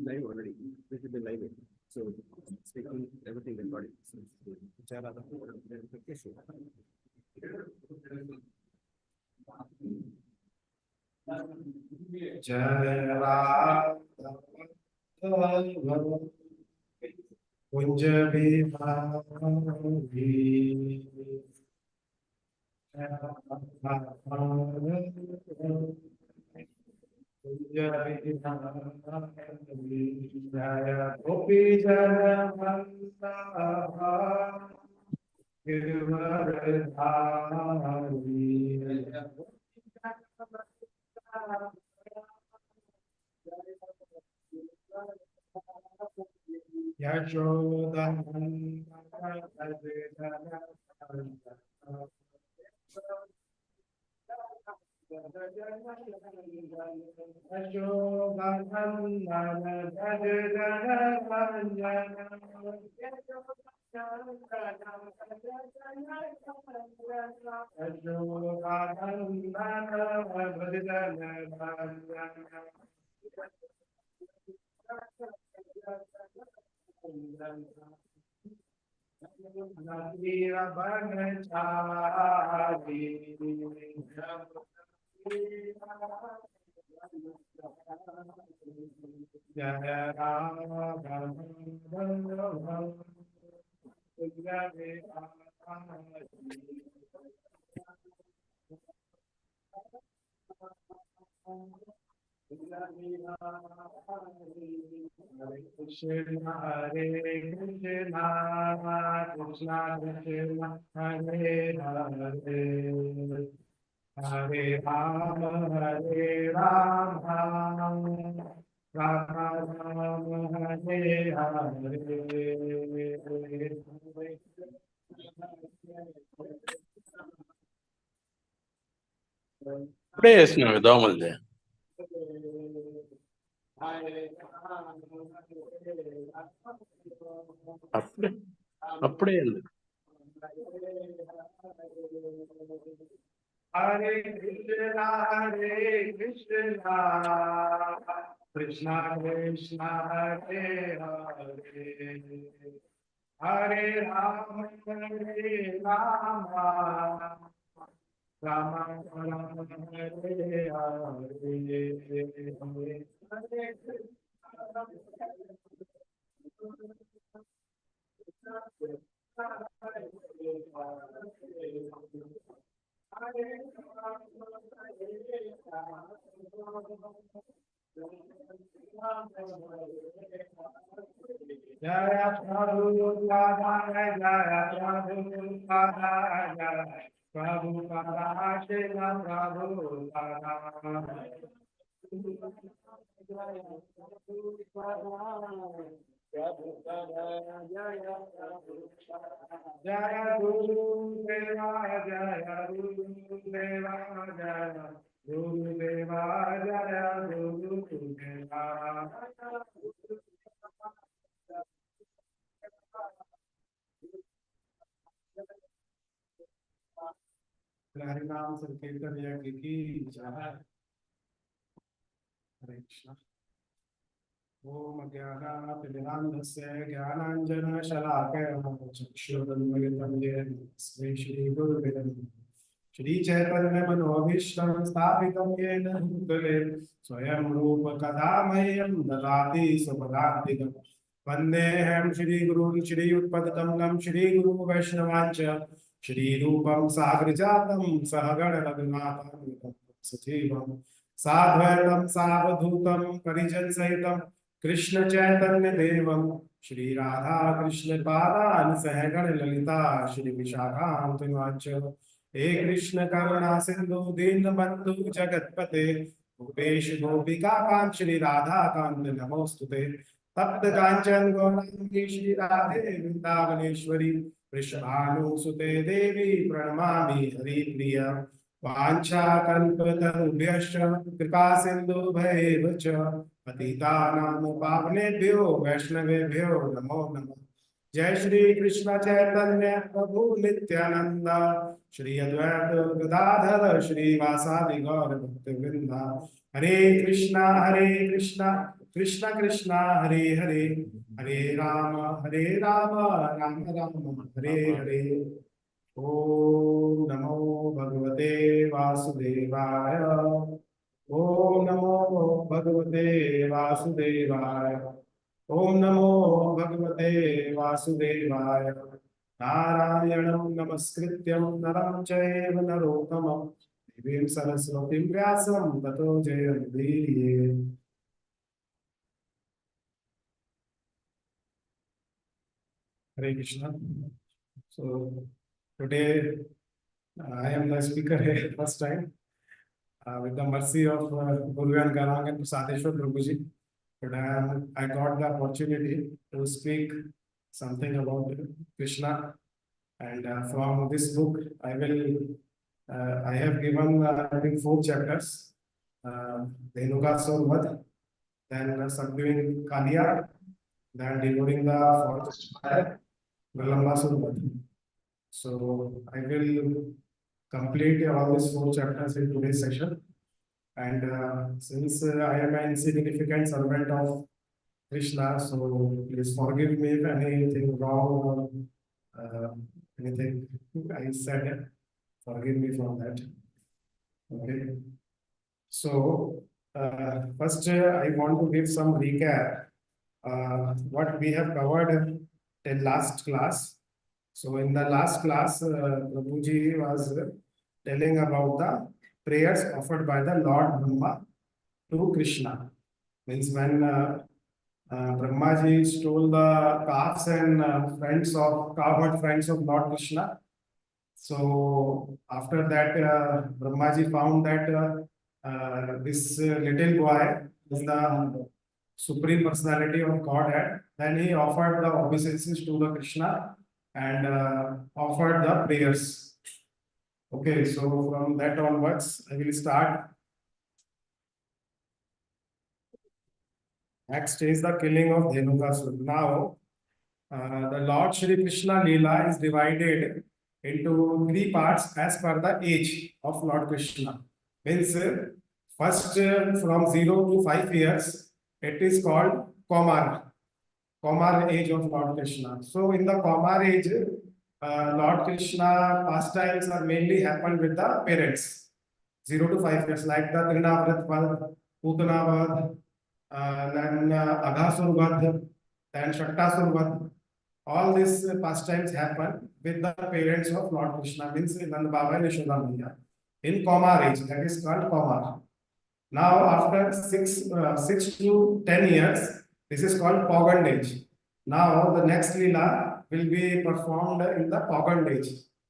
Live already. This is the live. So speaking everything recorded. So, Jai Ram, Kunja Bihari, Kunja Bihari, Jaya Gopi Jaya Vallabha, Girdhari. Jaya Krishna, Hare Krishna, Krishna Krishna, Hare Hare, Hare Rama, Hare Rama, Rama Rama, Hare Hare. ఇప్పుడే వేసినాను దోమలది. అప్పుడే అప్పుడే ఎందుకు? Hare Krishna, Krishna Krishna, Hare Hare, Hare Rama, Hare Rama, Rama Rama, Hare Hare. Jaya Prabhu Pada Jaya Prabhu Pada Jaya Prabhu Pada Shila Prabhu Pada Jaya Guru Deva Jaya Guru Deva Jaya Guru Deva Jaya Guru Deva Harinam Sankirtan Yagya ki jai. Hare Krishna. Om Jnana-Timirandhasya Jnananjana-Shalakaya Chakshurunmilitam Yena Tasmai Shri Gurave Namaha. Shri Chaitanya Manobhishtam Sthapitam Yena Bhutale Swayam Rupa Kadamahyam Dadati Sapadantikam Vandeham Shri Guru Shri Utpadatamlam Shri Guru Vaishnavancha Shri Rupam Sagrijatam Sahagana Raghunatham Sajivam Sadhvaitam Savadhutam Parijan Sahitam Krishna Chaitanya Devam Shri Radha Krishna Padan Sahagan Lalita Shri Vishakhantam He Krishna Karuna Sindhu Dinabandhu Jagatpate Upesh Gopika Kant Shri Radha Kant Namostute Tapta Kanchan Gaurangi Shri Radhe Vrindavaneshwari Vrishabhanu Sute Devi Pranamami Hari Priya Vancha Kalpatarubhyascha Kripa Sindhu Bhayevacha Patitanam Pavanebhyo Vaishnavebhyo Namo Namah Jai Shri Krishna Chaitanya Prabhu Nityananda Shri Advaita Gadadhara Shri Vasadi Gaur Bhaktivinoda Hare Krishna Krishna Krishna Hare Hare Hare Rama Rama Rama Hare Hare Om Namo Bhagavate Vasudevaya Om Namo Bhagavate Vasudevaya Om Namo Bhagavate Vasudevaya Narayanam Namaskrityam Naram Chaiva Narottamam Devim Saraswatim Vyasam Tato Jayamudiriye. Hare Krishna. So today I am the speaker here first time with the mercy of Guru and Garang and Prasadeshwar Prabhuji. But I got the opportunity to speak something about Krishna. And from this book, I have given, I think, 4 chapters. Dhenukasur Vadh, then subduing Kaliya, then devouring the forest fire, Pralambasur Vadh. So I will complete all these 4 chapters in today's session. And since I am an insignificant servant of Krishna, so please forgive me if anything wrong or anything I said. Forgive me for that. Okay. So first, I want to give some recap what we have covered in last class. So in the last class, Prabhuji was telling about the prayers offered by the Lord Brahma to Krishna. Means when Brahmaji stole the calves and cowherd friends of Lord Krishna. So after that, Brahmaji found that this little boy is the supreme personality of Godhead. Then he offered the obeisances to the Krishna and offered the prayers. Okay, so from that onwards, I will start. Next is the killing of Dhenukasur. Now, the Lord Shri Krishna Leela is divided into 3 parts as per the age of Lord Krishna. Means first from 0 to 5 years, it is called Komar age of Lord Krishna. So in the Komar age, Lord Krishna pastimes are mainly happened with the parents. 0 to 5 years, like the Trinavrat Vad, Putana Vad, then Aghasur Vad, then Shaktasur Vad. All these pastimes happen with the parents of Lord Krishna, means Nanda Baba and Yashoda Maiya. In Komar age, that is called Komar. Now, after 6 to 10 years, this is called Pogand age. Now, the next Leela will be performed in the Pogand age,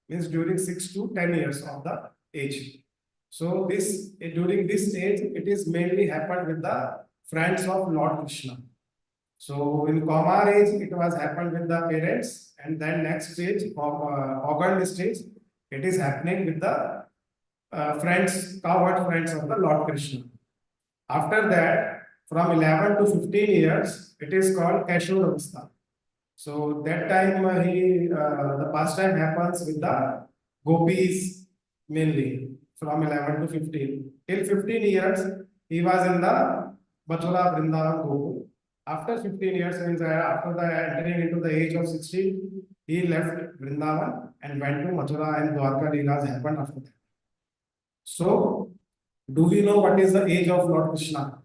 means during 6 to 10 years of the age. So, during this age, it is mainly happened with the friends of Lord Krishna. So, in Kamar age, it was happened with the parents, and then next stage, Pogand stage, it is happening with the friends, cowherd friends of the Lord Krishna. After that, from 11 to 15 years, it is called Kashur Avastha. So that time the pastime happens with the gopis mainly from 11 to 15. Till 15 years, he was in the Mathura Vrindavan Gopal. After 15 years, means after the entering into the age of 16, he left Vrindavan and went to Mathura, and Dwarka Leelas happened after that. So, do we know what is the age of Lord Krishna?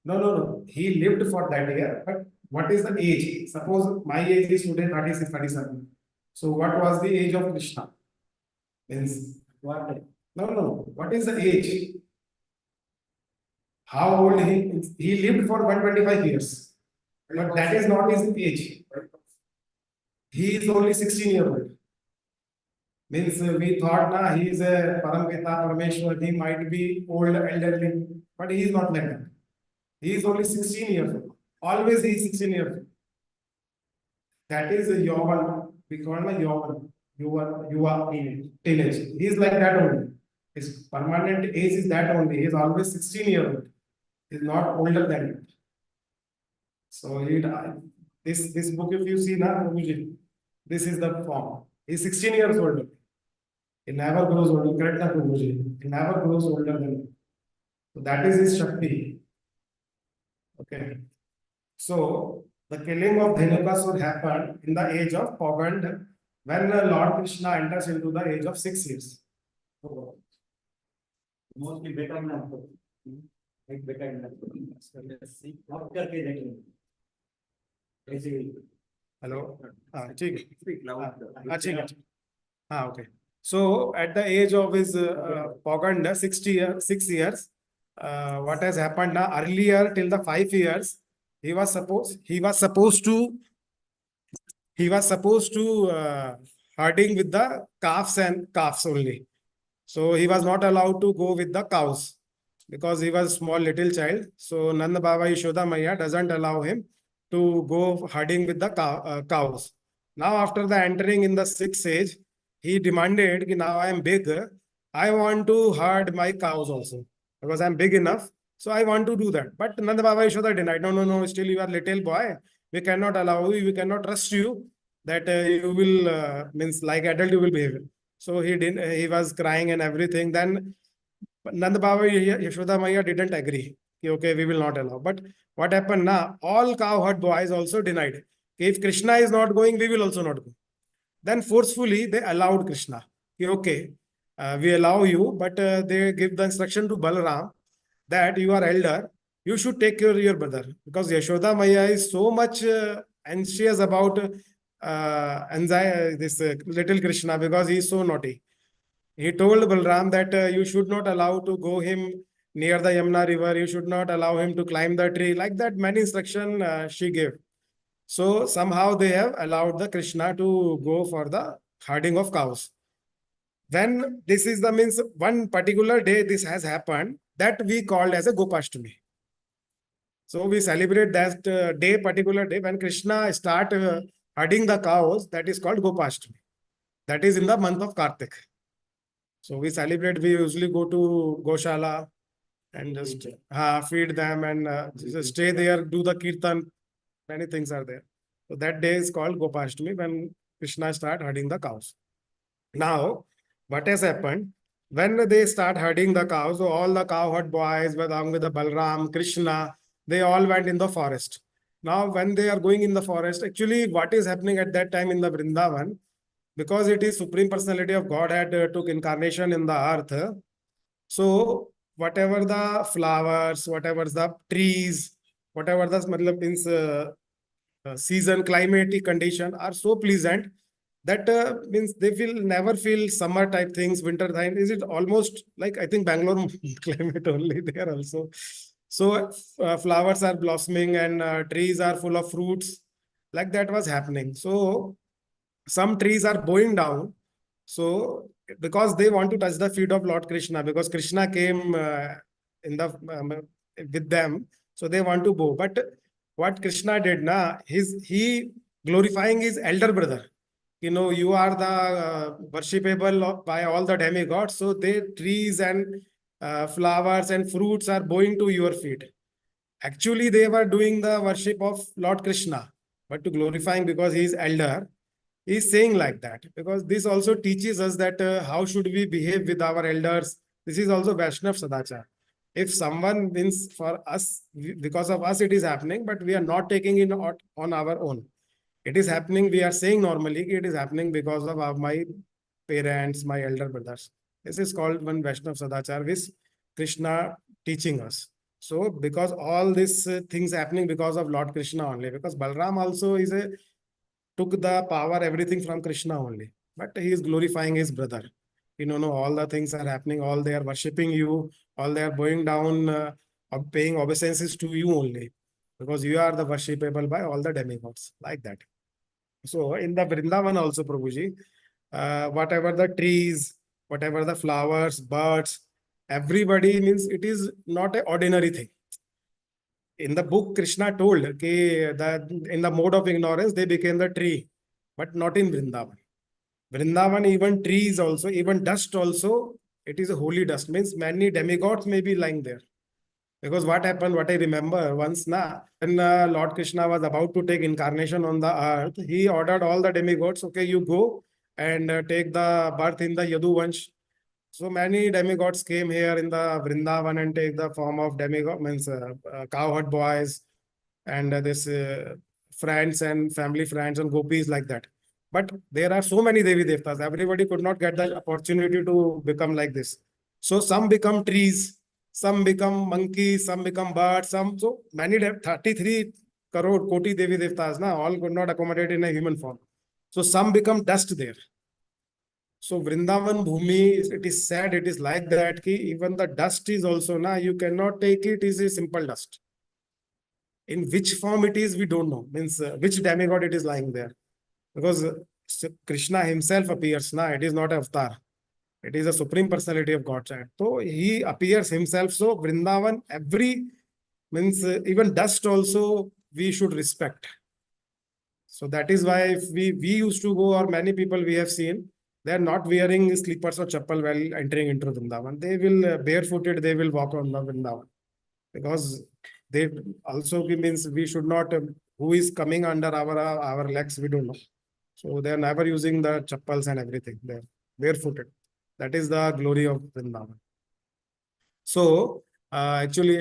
No. He lived for that year, but what is the age? Suppose my age is today 36, 37. So, what was the age of Krishna? Means what? No. What is the age? How old he lived for 125 years. But that is not his age. He is only 16 years old. Means we thought he is a Parampita Parameshwar, he might be old, elderly, but he is not like that. He is only 16 years old. Always he is 16 years old. That is a Yavan. We call him a Yavan. You are teenage. He is like that only. His permanent age is that only. He is always 16 years old. He is not older than it. So this book, if you see now, this is the form. He is 16 years old. He never grows older. Correct na Prabhuji? He never grows older than. So that is his Shakti. Okay. So the killing of Dhenukasur happened in the age of Pogand when Lord Krishna enters into the age of 6 years. Mostly better now. Like better now. Let's see. What करके देखेंगे? ऐसे. Hello. Speak loud. Okay. So at the age of his Pogand, 6 years, what has happened now? Earlier till the 5 years, he was supposed to herding with the calves only. So he was not allowed to go with the cows because he was a small little child. So Nanda Baba Yashoda Maya doesn't allow him to go herding with the cows. Now after the entering in the 6th age, he demanded, now I am big, I want to herd my cows also because I am big enough. So I want to do that. But Nanda Baba Yashoda denied. No, still you are little boy. We cannot allow you, we cannot trust you that you will, means like adult you will behave. So he was crying and everything. Then Nanda Baba Yashoda Maya didn't agree. Okay, we will not allow. But what happened now? All cowherd boys also denied. If Krishna is not going, we will also not go. Then forcefully they allowed Krishna. Okay, we allow you, but they give the instruction to Balaram that you are elder, you should take care of your brother. Because Yashoda Maya is so much anxious about this little Krishna because he is so naughty. He told Balram that you should not allow to go him near the Yamuna river. You should not allow him to climb the tree. Like that, many instruction she gave. So somehow they have allowed the Krishna to go for the herding of cows. When this is the means one particular day this has happened that we called as a Gopashtami. So we celebrate that particular day when Krishna start herding the cows. That is called Gopashtami. That is in the month of Kartik. So we celebrate. We usually go to Goshala and just feed them and just stay there, do the kirtan. Many things are there. So that day is called Gopashtami when Krishna start herding the cows. Now, what has happened? When they start herding the cows, so all the cowherd boys, along with the Balram, Krishna, they all went in the forest. Now, when they are going in the forest, actually, what is happening at that time in the Vrindavan, because it is Supreme Personality of Godhead took incarnation in the earth. So, whatever the flowers, whatever the trees, whatever the means, season, climatic condition are so pleasant that means they will never feel summer type things, winter time. Is it almost like, I think Bangalore climate only there also. So flowers are blossoming and trees are full of fruits. Like that was happening. So some trees are bowing down. So because they want to touch the feet of Lord Krishna, because Krishna came in the with them, so they want to bow. But what Krishna did, na, he glorifying his elder brother. You know, you are the worshipable by all the demigods. So their trees and flowers and fruits are bowing to your feet. Actually, they were doing the worship of Lord Krishna, but to glorifying because he is elder, he is saying like that. Because this also teaches us that how should we behave with our elders. This is also Vaishnav Sadachar. If someone wins for us, because of us it is happening, but we are not taking it on our own. It is happening, we are saying normally, it is happening because of my parents, my elder brothers. This is called one Vaishnav Sadachar, which Krishna teaching us. So, because all these things happening because of Lord Krishna only, because Balram also is a took the power, everything from Krishna only, but he is glorifying his brother. You know, no, all the things are happening, all they are worshipping you, all they are bowing down, paying obeisances to you only, because you are the worshipable by all the demigods, like that. So in the Vrindavan also, Prabhuji, whatever the trees, whatever the flowers, birds, everybody means it is not an ordinary thing. In the book, Krishna told okay, that in the mode of ignorance, they became the tree, but not in Vrindavan. Vrindavan, even trees also, even dust also, it is a holy dust. Means many demigods may be lying there. Because what happened, what I remember once, when Lord Krishna was about to take incarnation on the earth, he ordered all the demigods, okay, you go and take the birth in the Yadu Vansh. So many demigods came here in the Vrindavan and take the form of demigod, means cowherd boys and this friends and family friends and gopis like that. But there are so many Devi Devtas, everybody could not get the opportunity to become like this. So some become trees, some become monkeys, some become birds, some, so many, 33 crore koti Devi Devtas, all could not accommodate in a human form. So some become dust there. So Vrindavan Bhumi, it is said, it is like that, ki even the dust is also, you cannot take it is a simple dust. In which form it is, we don't know. Means which demigod it is lying there. Because Krishna himself appears, it is not an avatar. It is a supreme personality of Godhead. So he appears himself. So Vrindavan, every, means even dust also we should respect. So that is why if we used to go, or many people we have seen, they are not wearing slippers or chappal while entering into Vrindavan. They will barefooted, they will walk on the Vrindavan. Because they also means we should not, who is coming under our legs, we don't know. So they are never using the chappals and everything. They are barefooted. That is the glory of Vrindavan. So actually,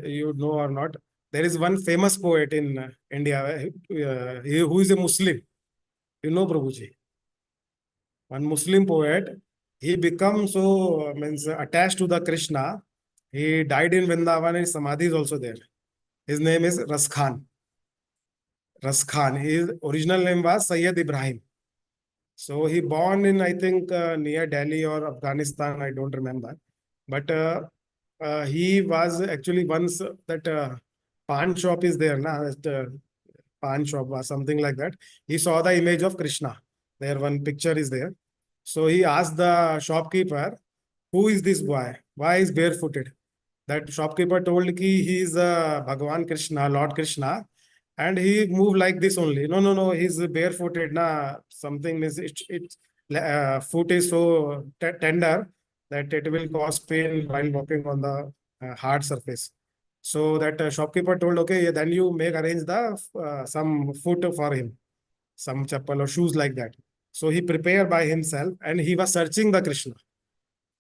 you know or not, there is one famous poet in India who is a Muslim. You know, Prabhuji. One Muslim poet, he becomes so means attached to the Krishna. He died in Vrindavan. His samadhi is also there. His name is Ras Khan. Ras Khan. His original name was Sayyid Ibrahim. So he born in, I think, near Delhi or Afghanistan. I don't remember. But he was actually once that pan shop is there, pan shop or something like that. He saw the image of Krishna. There one picture is there. So he asked the shopkeeper, who is this boy? Why is barefooted? That shopkeeper told ki he is Bhagavan Krishna, Lord Krishna, and he moved like this only. No, he's barefooted. Something is foot is so tender that it will cause pain while walking on the hard surface. So that shopkeeper told, okay, then you make arrange the some foot for him, some chappal or shoes like that. So he prepared by himself and he was searching the Krishna.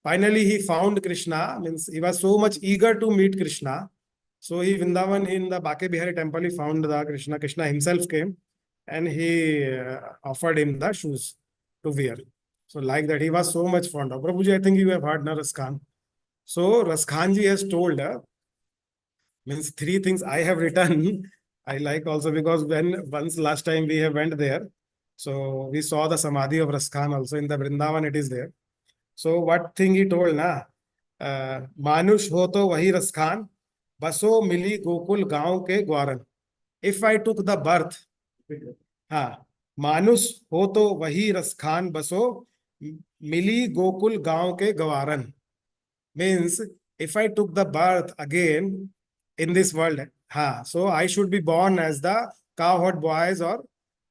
Finally, he found Krishna, means he was so much eager to meet Krishna. So he Vrindavan in the Bake Bihari temple, he found the Krishna. Krishna himself came and he offered him the shoes to wear. So like that, he was so much fond of. Prabhuji, I think you have heard Ras Khan. So Ras Khan ji has told, means three things I have written. I like also because when once last time we have went there, So we saw the Samadhi of Raskhan also in the Vrindavan, it is there. So what thing he told na, Manush ho to wahi Raskhan, baso mili Gokul gaon ke Gwaran. If I took the birth, हाँ, मानुष हो तो वही रसखान बसो मिली गोकुल गांव के गवारन. Means if I took the birth again in this world, so I should be born as the cowherd boys or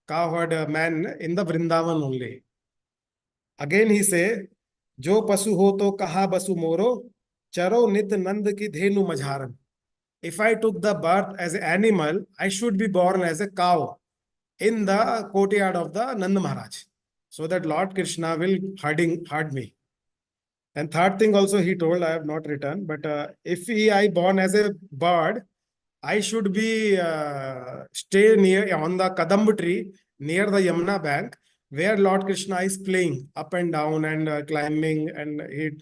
cowherd men in the Vrindavan only. Again he say, जो पशु हो तो कहा बसु मोरो, चरो नित नंद की धेनु मझारन. If I took the birth as an animal, I should be born as a cow in the courtyard of the Nanda Maharaj, so that Lord Krishna will herd me. And third thing also he told, I have not written, but if I born as a bird, I should be stay near on the Kadamba tree near the Yamuna bank, where Lord Krishna is playing up and down and climbing, and he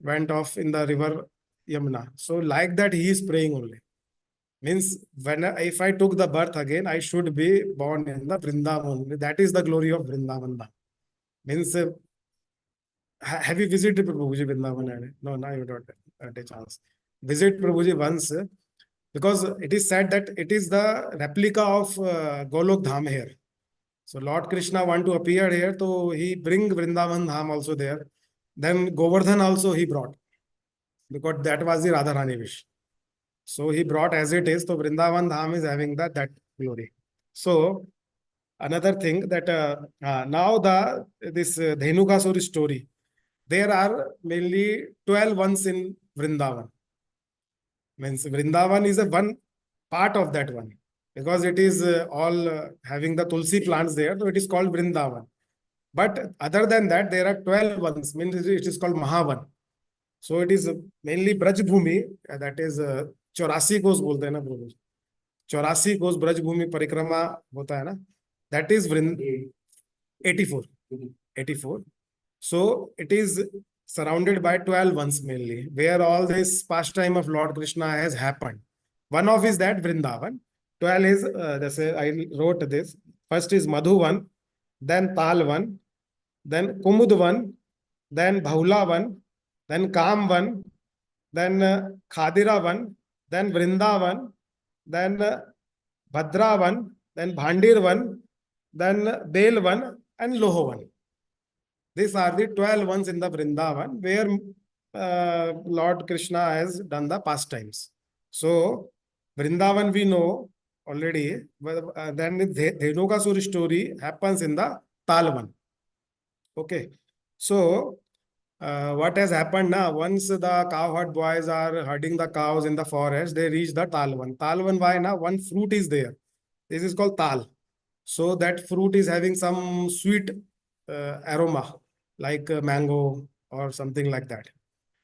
went off in the river Yamuna. So like that he is praying only. Means if I took the birth again, I should be born in the Vrindavan. That is the glory of Vrindavan. Means have you visited Prabhuji Vrindavan? No, now you don't get a chance. Visit Prabhuji once, because it is said that it is the replica of Golok Dham here. So Lord Krishna want to appear here, so he bring Vrindavan Dham also there. Then Govardhan also he brought, because that was the Radharani wish. So he brought as it is. So Vrindavan Dham is having that glory. So another thing that now this Dhenukasur story, there are mainly 12 ones in Vrindavan. Means Vrindavan is a one part of that one, because it is all having the tulsi plants there, so it is called Vrindavan. But other than that, there are 12 ones, means it is called Mahavan. So it is mainly Braj Bhumi, that is 84 कोस बोलते हैं ना प्रभु, 84 कोस ब्रज भूमि परिक्रमा होता है ना, that is 84. So it is surrounded by 12 ones mainly, where all this pastime of Lord Krishna has happened. One of is that Vrindavan. 12 is, I wrote this. First is Madhuvan, then Talvan, then Kumudvan, then Bhaulavan, then Kamvan, then Khadiravan, then Vrindavan, then Bhadravan, then Bhandirvan, then Belvan, and Lohovan. These are the 12 ones in the Vrindavan, where Lord Krishna has done the pastimes. So Vrindavan we know already, then the Dhenukasur story happens in the Talvan. Okay, so what has happened now, once the cowherd boys are herding the cows in the forest, they reach the Talvan. Talvan, why now? One fruit is there. This is called Tal. So that fruit is having some sweet aroma, like mango or something like that.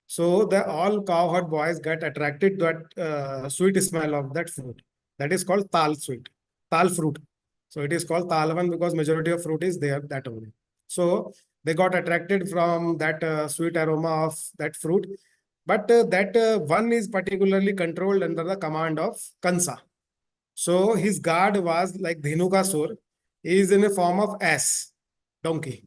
So all cowherd boys get attracted to that sweet smell of that fruit. That is called Tal fruit. So it is called Talvan because majority of fruit is there that only. So they got attracted from that sweet aroma of that fruit. But that one is particularly controlled under the command of Kansa. So his guard was like Dhenukasur. He is in a form of ass, donkey.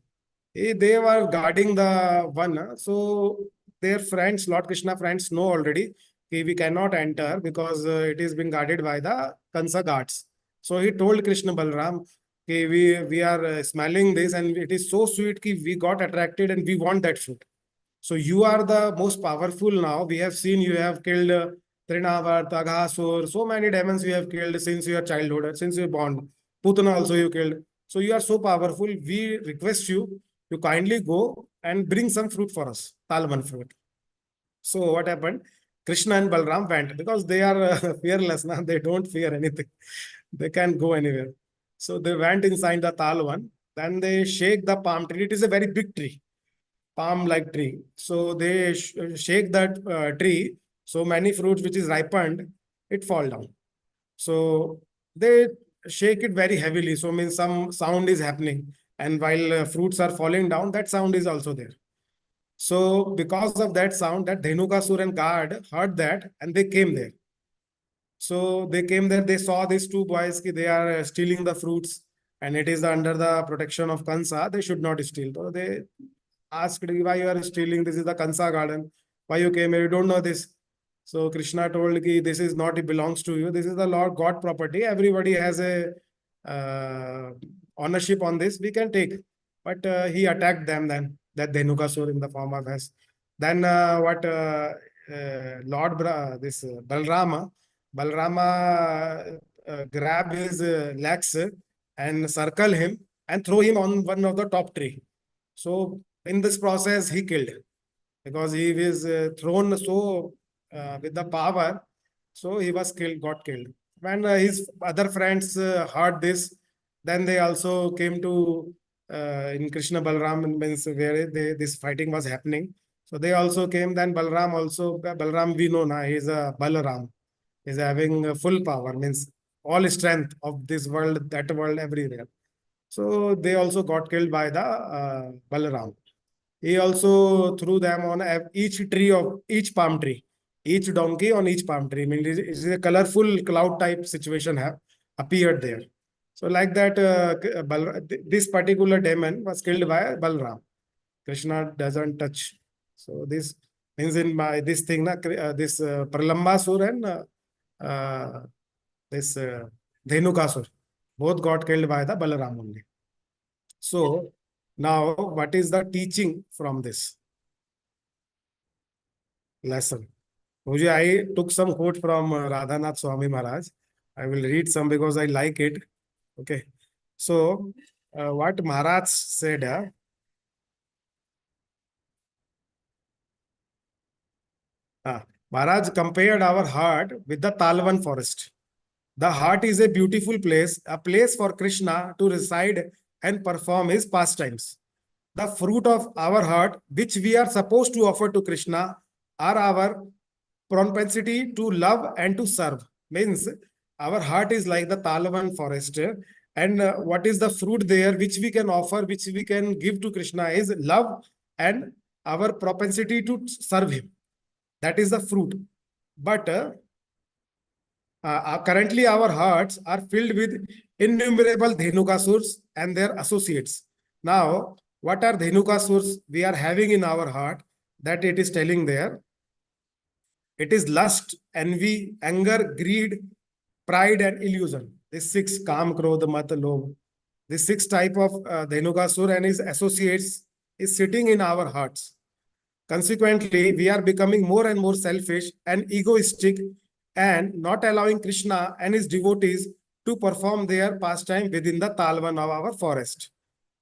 They were guarding the one. So their friends, Lord Krishna friends, know already we cannot enter because it is being guarded by the Kansa guards. So he told Krishna Balram, we are smelling this and it is so sweet that we got attracted and we want that fruit. So you are the most powerful now. We have seen you have killed Trinavar, Taghasur, so many demons you have killed since your childhood, since you were born. Putana also you killed. So you are so powerful. We request you to kindly go and bring some fruit for us, Talvan fruit. So what happened? Krishna and Balram went because they are fearless now. They don't fear anything. They can go anywhere. So they went inside the Talvan. Then they shake the palm tree. It is a very big tree, palm-like tree. So they shake that tree. So many fruits which is ripened, it fall down. So they shake it very heavily. So means some sound is happening. And while fruits are falling down, that sound is also there. So because of that sound, that Dhenukasur and guard heard that and they came there. So they came there, they saw these two boys, they are stealing the fruits and it is under the protection of Kansa, they should not steal. So they asked, why you are stealing? This is the Kansa garden. Why you came here? You don't know this. So Krishna told, ki, this is not, it belongs to you. This is the Lord God property. Everybody has a ownership on this. We can take. But he attacked them then, that Dhenukasur in the form of S. Then this Balrama grab his legs and circle him and throw him on one of the top tree. So in this process, he killed because he was thrown so with the power. So he was killed, got killed. When his other friends heard this, then they also came to in Krishna Balram means where this fighting was happening. So they also came. Then Balram we know now, he is a Balaram. He is having full power, means all strength of this world, that world, everywhere. So they also got killed by the Balaram. He also threw them on each tree of each palm tree, each donkey on each palm tree. I mean, it is a colorful cloud type situation have appeared there. So like that, this particular demon was killed by Balram. Krishna doesn't touch. So this means in my this thing, this Pralambasur and this Dhenukasur, both got killed by the Balaram only. So now, what is the teaching from this lesson? I took some quote from Radhanath Swami Maharaj. I will read some because I like it. Okay. So, what Maharaj said, Maharaj compared our heart with the Talvan forest. The heart is a beautiful place, a place for Krishna to reside and perform his pastimes. The fruit of our heart, which we are supposed to offer to Krishna, are our propensity to love and to serve. Means our heart is like the Talavan forest. And what is the fruit there which we can offer, which we can give to Krishna is love and our propensity to serve him. That is the fruit. But currently our hearts are filled with innumerable Dhenukasurs and their associates. Now, what are Dhenukasurs we are having in our heart that it is telling there? It is lust, envy, anger, greed, pride, and illusion. These six, Kam, Krodh, Mat, Lobh. This six type of Dhenukasur and his associates is sitting in our hearts. Consequently, we are becoming more and more selfish and egoistic and not allowing Krishna and his devotees to perform their pastime within the Talvan of our forest.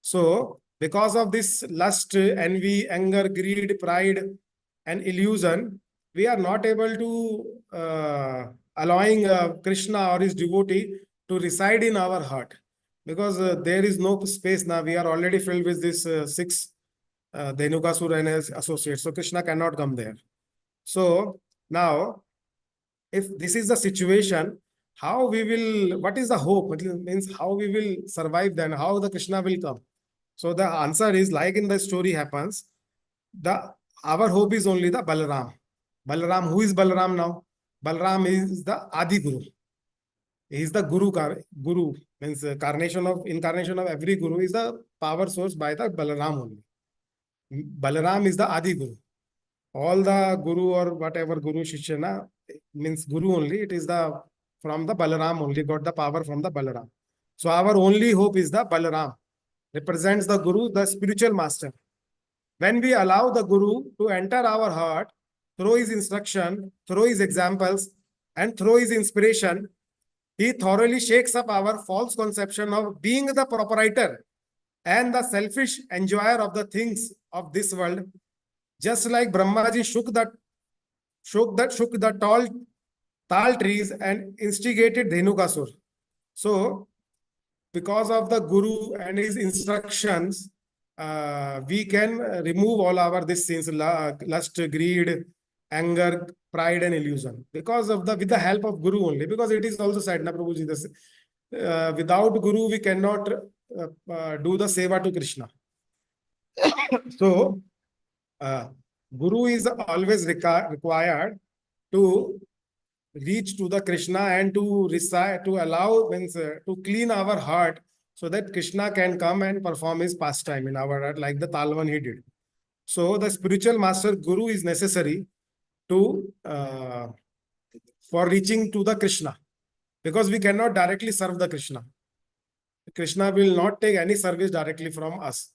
So, because of this lust, envy, anger, greed, pride, and illusion, we are not able to allowing Krishna or his devotee to reside in our heart because there is no space now. We are already filled with this six Dhenukasura and his associates. So Krishna cannot come there. So now, if this is the situation, how we will, what is the hope? It means how we will survive then, how the Krishna will come. So the answer is like in the story happens, our hope is only the Balaram. Balaram, who is Balaram now? Balaram is the Adi Guru. He is the Guru means incarnation of every Guru is the power source by the Balaram only. Balaram is the Adi Guru. All the Guru or whatever Guru Shishya means Guru only. It is from the Balaram only, got the power from the Balaram. So our only hope is the Balaram. Represents the Guru, the spiritual master. When we allow the Guru to enter our heart through his instruction, through his examples, and through his inspiration, he thoroughly shakes up our false conception of being the proprietor and the selfish enjoyer of the things of this world. Just like Brahmaji shook the tall tal trees and instigated Dhenukasur. So, because of the Guru and his instructions, we can remove all our these sins, lust, greed, anger, pride, and illusion. Because of with the help of Guru only. Because it is also said, na Prabhuji, without Guru we cannot do the seva to Krishna. So, Guru is always required to reach to the Krishna and to recite, to allow, means to clean our heart so that Krishna can come and perform his pastime in our art, like the Talvan he did. So the spiritual master guru is necessary to for reaching to the Krishna, because we cannot directly serve the Krishna. Krishna will not take any service directly from us.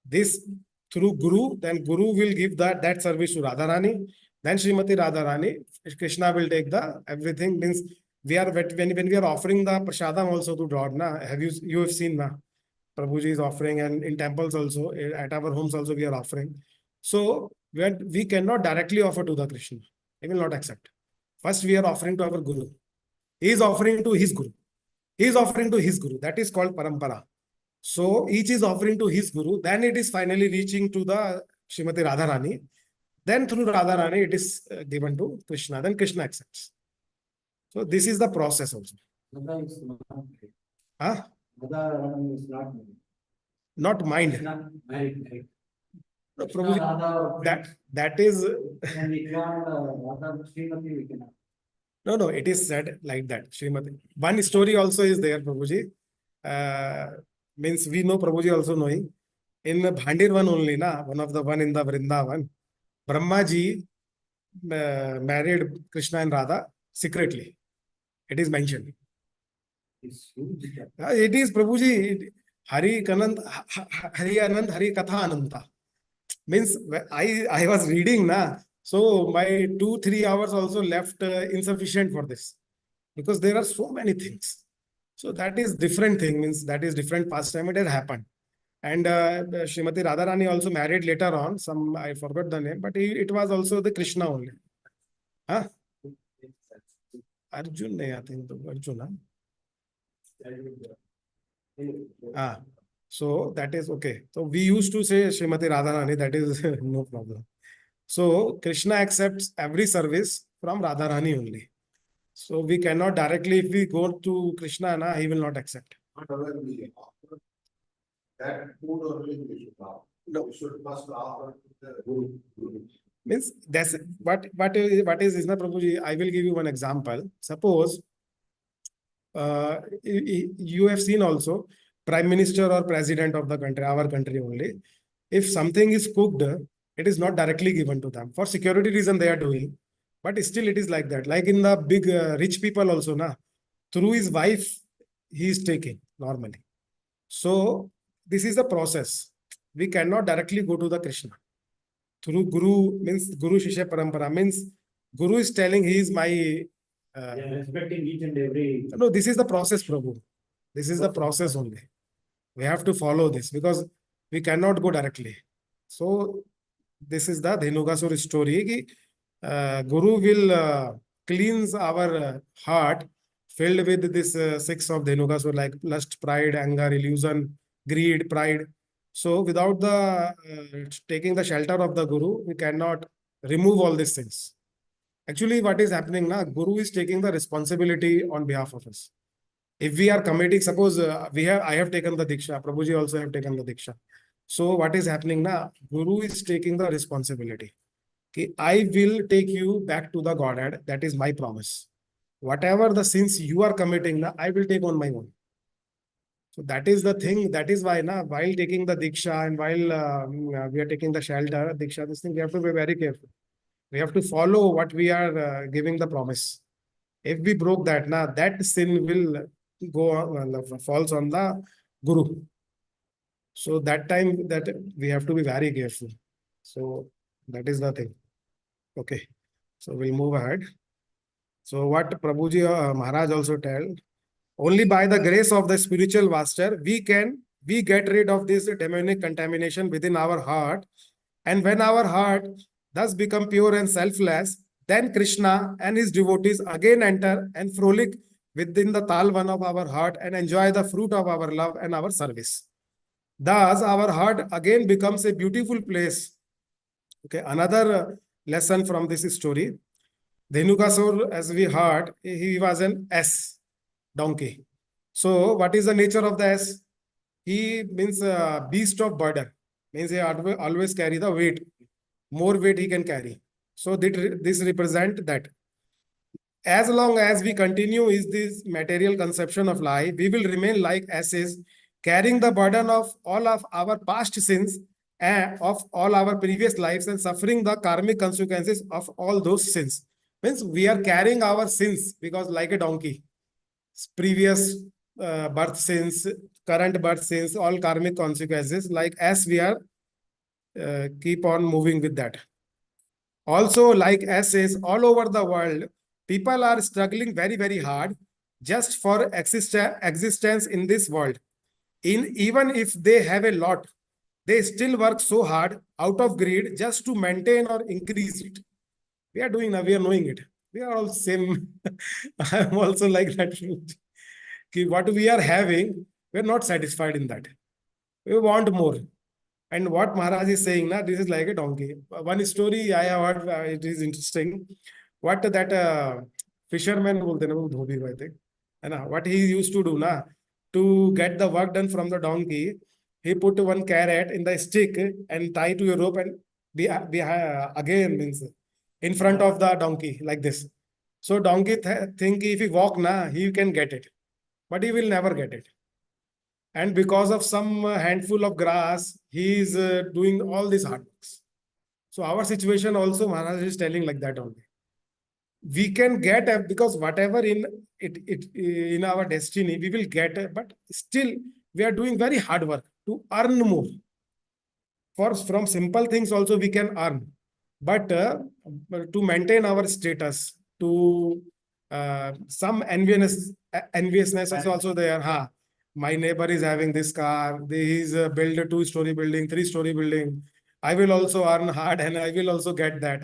This through Guru, then Guru will give that service to Radharani. Then Srimati Radharani, Krishna will take the everything. Means we are when we are offering the prasadam also to God. Na, you have seen na? Prabhuji is offering, and in temples also, at our homes also we are offering. So we cannot directly offer to the Krishna. He will not accept. First we are offering to our Guru. He is offering to his Guru. He is offering to his Guru. That is called parampara. So each is offering to his Guru. Then it is finally reaching to the Srimati Radharani. Then through Radharani it is given to Krishna. Then Krishna accepts. So this is the process also. Mother is not married. Huh? Mother is not married. Not mind. Not married. No, Krishna, Prabhuji, Radha, that is and we cannot, Radha, Srimati, we cannot. no, it is said like that. Srimati. One story also is there, Prabhuji. Means we know Prabhuji also knowing. In Bhandirvan only, na, one of the one in the Vrindavan, Brahmaji married Krishna and Radha secretly. It is mentioned. It's huge. It is Prabhuji, Hari Anand, Hari Katha Ananta. Means I was reading, na, so my 2-3 hours also left insufficient for this, because there are so many things. So that is different thing, means that is different pastime. It has happened. And Srimati Radharani also married later on. Some I forgot the name, but it was also the Krishna only. Huh? Arjun, I think Arjuna. Ah, so that is okay. So we used to say Srimati Radharani. That is no problem. So Krishna accepts every service from Radharani only. So we cannot directly, if we go to Krishna, na, he will not accept. That food only we should offer. No. We should first offer to the Guru. Means that's what is na, Prabhuji? I will give you one example. Suppose you have seen also Prime Minister or President of the country, our country only. If something is cooked, it is not directly given to them. For security reason they are doing. But still it is like that. Like in the big rich people also, na, through his wife, he is taking normally. So this is the process. We cannot directly go to the Krishna. Through Guru, means Guru Shishya Parampara, means Guru is telling he is my... Respecting each and every... No, this is the process, Prabhu. This is the process only. We have to follow this, because we cannot go directly. So this is the Dhenugasur story. Ki, Guru will cleanse our heart filled with this 6 of Dhenugasur, like lust, pride, anger, illusion, greed, pride. So without the taking the shelter of the Guru, we cannot remove all these things. Actually, what is happening now? Guru is taking the responsibility on behalf of us. If we are committing, suppose I have taken the Diksha, Prabhuji also have taken the Diksha. So what is happening now? Guru is taking the responsibility. Okay, I will take you back to the Godhead. That is my promise. Whatever the sins you are committing, now, I will take on my own. So that is the thing. That is why, na, while taking the Diksha and while we are taking the shelter, Diksha, this thing, we have to be very careful. We have to follow what we are giving the promise. If we broke that, na, that sin will go falls on the Guru. So that time that we have to be very careful. So that is the thing. Okay. So we'll move ahead. So what Prabhuji Maharaj also tell, only by the grace of the spiritual master, we get rid of this demonic contamination within our heart. And when our heart thus become pure and selfless, then Krishna and his devotees again enter and frolic within the talvan of our heart and enjoy the fruit of our love and our service. Thus, our heart again becomes a beautiful place. Okay, another lesson from this story. Dhenukasur, as we heard, he was an S, donkey. So, what is the nature of the S? He means a beast of burden. Means he always carry the weight. More weight he can carry. So, this represent that. as long as we continue is this material conception of life, we will remain like asses, carrying the burden of our past sins and of all our previous lives and suffering the karmic consequences of all those sins. Means we are carrying our sins because like a donkey, previous birth sins, current birth sins, all karmic consequences, like as we are keep on moving with that. Also, like essays all over the world, people are struggling very, very hard just for existence in this world. Even if they have a lot, they still work so hard out of greed just to maintain or increase it. We are doing now, we are knowing it. We are all same. I am also like that. What we are having, we are not satisfied in that. We want more. And what Maharaj is saying, na, this is like a donkey. One story I have heard, it is interesting. What that fisherman बोलते हैं ना वो धोबी कहते हैं, है ना? What he used to do na, to get the work done from the donkey, he put one carrot in the stick and tie to a rope and be again means in front of the donkey like this. So donkey think if he walk na, he can get it, but he will never get it. And because of some handful of grass, he is doing all these hard works. So our situation also, Maharaj is telling like that only. We can get because whatever in in our destiny we will get, but still we are doing very hard work to earn more. From simple things also we can earn, but to maintain our status, to some enviousness is also there. Ha, my neighbor is having this car. He is built a 2-story building, 3-story building. I will also earn hard and I will also get that.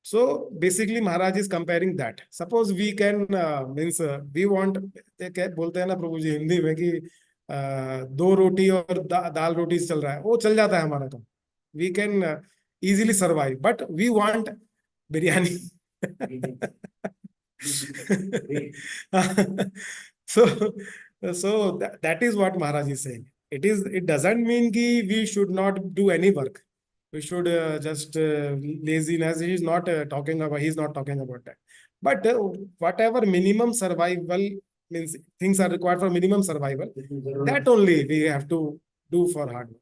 So basically, Maharaj is comparing that. Suppose we can means we want. क्या बोलते हैं ना प्रभु जी हिंदी में कि 2 रोटी और दाल रोटी चल रहा है, वो चल जाता है हमारा तो. We can easily survive, but we want biryani. so that is what Maharaj is saying. It doesn't mean that we should not do any work. We should just laziness. He's not talking about that. But whatever minimum survival means, things are required for minimum survival. That only we have to do for hard work.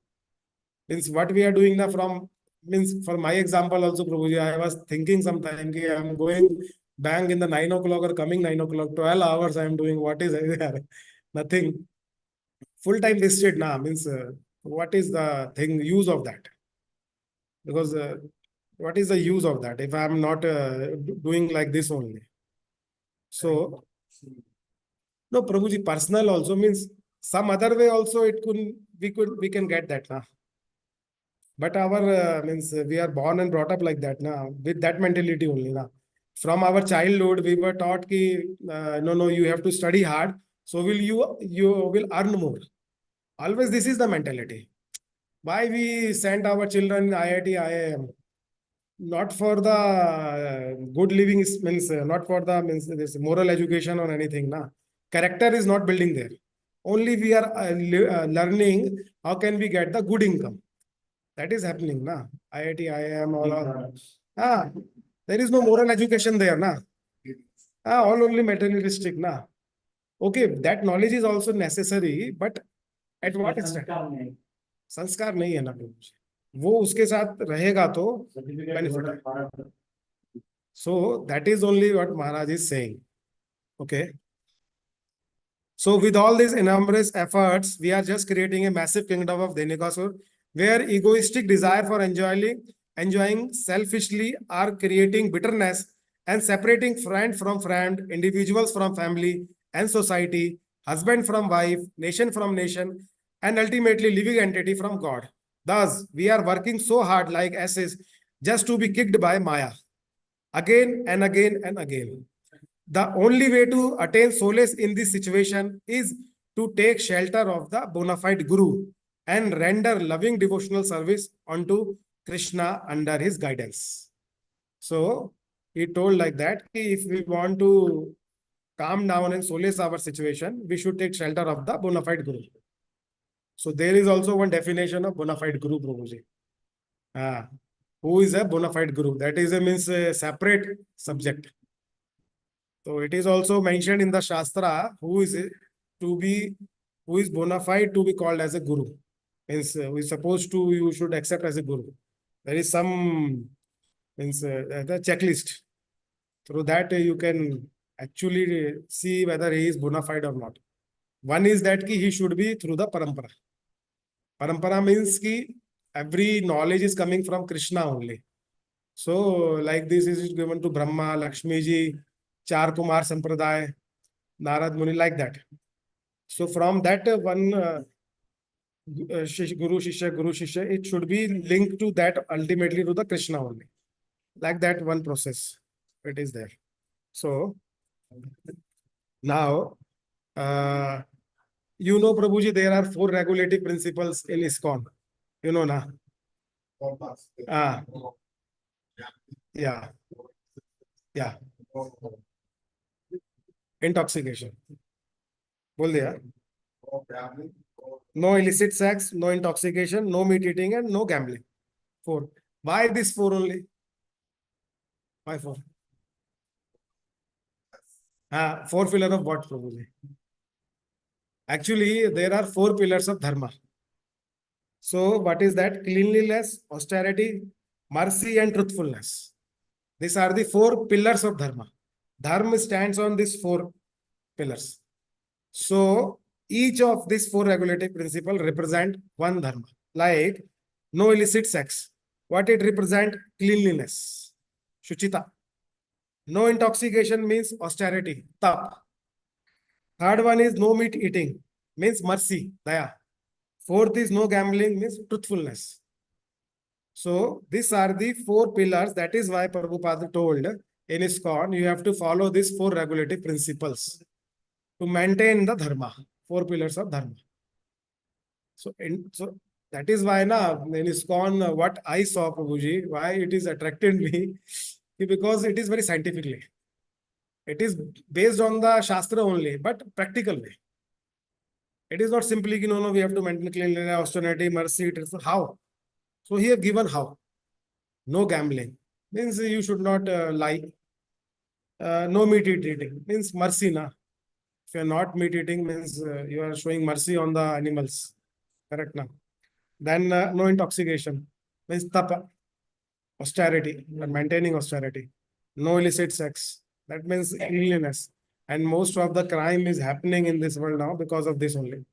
Means what we are doing now from means for my example also, Prabhuji, I was thinking sometime I am going bang in the 9 o'clock or coming 9 o'clock, 12 hours I am doing. What is nothing. Full time wasted now means what is the thing use of that? Because what is the use of that if I am not doing like this only? So no, Prabhuji, personal also means some other way also we can get that now. But our means we are born and brought up like that now with that mentality only now. From our childhood we were taught ki no you have to study hard, so you will earn more. Always this is the mentality. Why we sent our children IIT, IIM? Not for the good living means not for the means this moral education or anything. Na. Character is not building there. Only we are learning how can we get the good income. That is happening. Na. IIT, IIM, all. There is no moral education there. Na. All only materialistic. Na. Okay, that knowledge is also necessary, but at what extent? संस्कार नहीं है ना वो उसके साथ रहेगा तो benefit. So that is only what Maharaj is saying. Okay. So with all these enormous efforts, we are just creating a massive kingdom of Dhenikasur, where egoistic desire for enjoying selfishly are creating bitterness and separating friend from friend, individuals from family and society, husband from wife, nation from nation, and ultimately living entity from God. Thus, we are working so hard like asses just to be kicked by Maya again and again and again. The only way to attain solace in this situation is to take shelter of the bona fide Guru and render loving devotional service unto Krishna under his guidance. So, he told like that, if we want to calm down and solace our situation, we should take shelter of the bona fide Guru. So there is also one definition of bona fide Guru, Prabhuji. Who is a bona fide Guru? That is a means a separate subject. So it is also mentioned in the Shastra who is to be, who is bona fide to be called as a guru. Means who is supposed to, you should accept as a guru. There is some, means the checklist. Through that you can actually see whether he is bona fide or not. One is that he should be through the parampara. Parampara means ki every knowledge is coming from Krishna only. So like this is given to Brahma, Lakshmi ji, Char Kumar Sampradaya, Narad Muni, like that. So from that one Guru Shishya, it should be linked to that ultimately to the Krishna only. Like that one process, it is there. So now, you know, Prabhuji, there are 4 regulative principles in ISKCON. You know, na? Ah, yeah, yeah. Intoxication. Bol diya. No illicit sex, no intoxication, no meat eating, and no gambling. 4. Why this 4 only? Why 4? 4 pillars of what, Prabhuji? Actually, there are 4 pillars of dharma. So, what is that? Cleanliness, austerity, mercy, and truthfulness. These are the 4 pillars of dharma. Dharma stands on these 4 pillars. So, each of these 4 regulative principles represent one dharma. Like, no illicit sex. What it represent? Cleanliness. Shuchita. No intoxication means austerity. Tap. Third one is no meat eating. Means mercy. Daya. 4th is no gambling. Means truthfulness. So, these are the 4 pillars. That is why Prabhupada told in ISKCON, you have to follow these 4 regulative principles to maintain the dharma. 4 pillars of dharma. So that is why na, in ISKCON, what I saw, Prabhuji, why it is attracted me, because it is very scientifically. It is based on the Shastra only, but practical way. It is not simply, no, we have to maintain cleanliness, austerity, mercy. It is how. So he have given how. No gambling. Means you should not lie. No meat eating. Means mercy, na. If you are not meat eating, means you are showing mercy on the animals. Correct, na. Then no intoxication. Means tapa. Austerity. You are maintaining austerity. No illicit sex. That means cleanliness. And most of the crime is happening in this world now because of this only.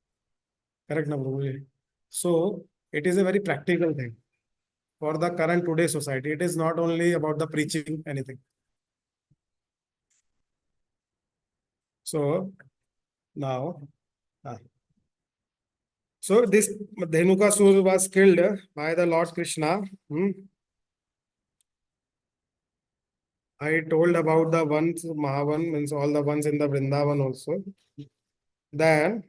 Correct, na, Prabhuji? So it is a very practical thing for the current today society. It is not only about the preaching anything. So now, so this Dhenukasur was killed by the Lord Krishna. I told about the ones, Mahavan, means all the ones in the Vrindavan also. Then,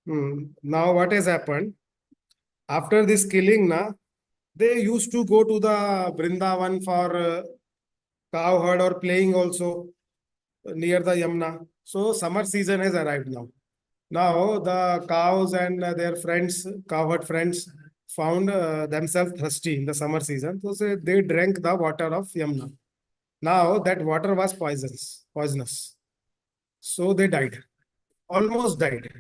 now what has happened? After this killing, they used to go to the Vrindavan for cow herd or playing also near the Yamuna. So summer season has arrived now. Now the cows and their friends, cowherd friends, found themselves thirsty in the summer season. So they drank the water of Yamuna. Now that water was poisonous. So they died. Almost died.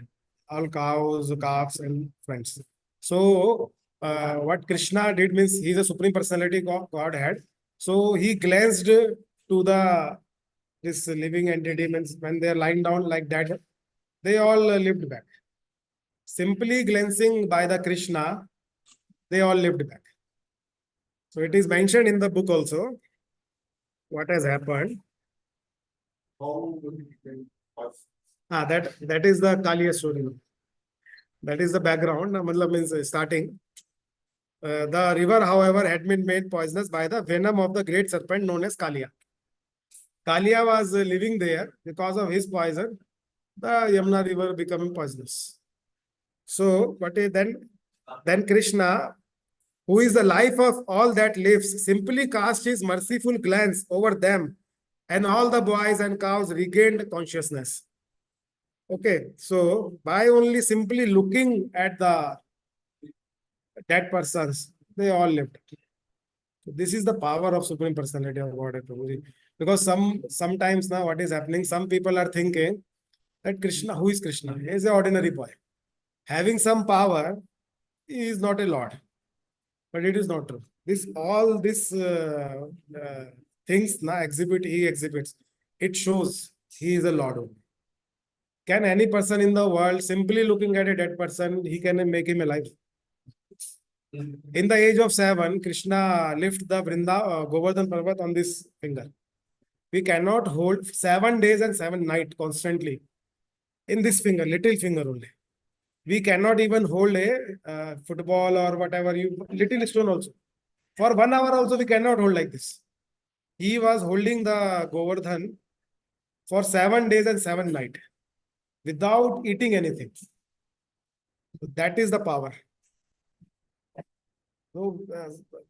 All cows, calves, and friends. So what Krishna did means he is a supreme personality of Godhead. So he glanced to the this living entity, means when they are lying down like that, they all lived back. Simply glancing by the Krishna, they all lived back. So it is mentioned in the book also what has happened. That is the Kaliya story. That is the background. Matlab means starting. The river, however, had been made poisonous by the venom of the great serpent known as Kaliya. Kaliya was living there. Because of his poison, the Yamuna river becoming poisonous. So, what is then Krishna, who is the life of all that lives, simply cast his merciful glance over them, and all the boys and cows regained consciousness. Okay, so by only simply looking at the dead persons, they all lived. So this is the power of Supreme Personality of Godhead. Because sometimes now what is happening, some people are thinking that Krishna, who is Krishna? He is an ordinary boy. Having some power, he is not a lord. But it is not true. All this things now he exhibits. It shows he is a lord only. Can any person in the world, simply looking at a dead person, he can make him alive? In the age of 7, Krishna lift the Govardhan Parvat on this finger. We cannot hold 7 days and 7 nights constantly in this finger, little finger only. We cannot even hold a football or whatever, little stone also. For 1 hour also we cannot hold like this. He was holding the Govardhan for 7 days and 7 nights without eating anything. So that is the power. So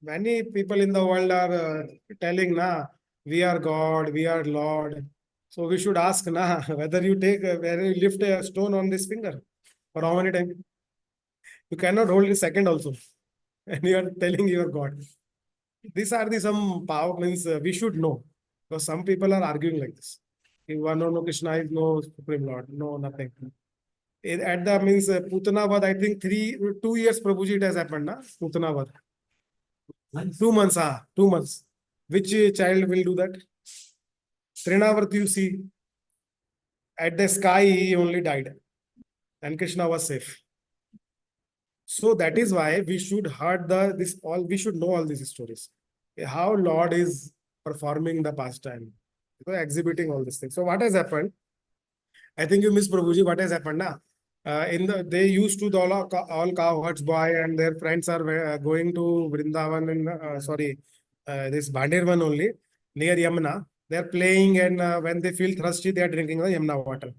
many people in the world are telling, na, we are God, we are Lord. So we should ask, na, whether you lift a stone on this finger for how many times? You cannot hold a second also. And you are telling you are God. These are some power means we should know. Because some people are arguing like this. No, Krishna is no Supreme Lord. No, nothing. At the means Putanavad, I think 2 years Prabhuji it has happened, na? Putanavad. 2 months, 2 months. Which child will do that? Trinavarti, you see, at the sky he only died. And Krishna was safe. So that is why we should we should know all these stories. How Lord is performing the pastime, exhibiting all these things. So what has happened? I think you miss Prabhuji. What has happened now? They used to all cowherds boy and their friends are going to Vrindavan and this Bhandirvan only near Yamuna. They are playing and when they feel thirsty, they are drinking the Yamuna water.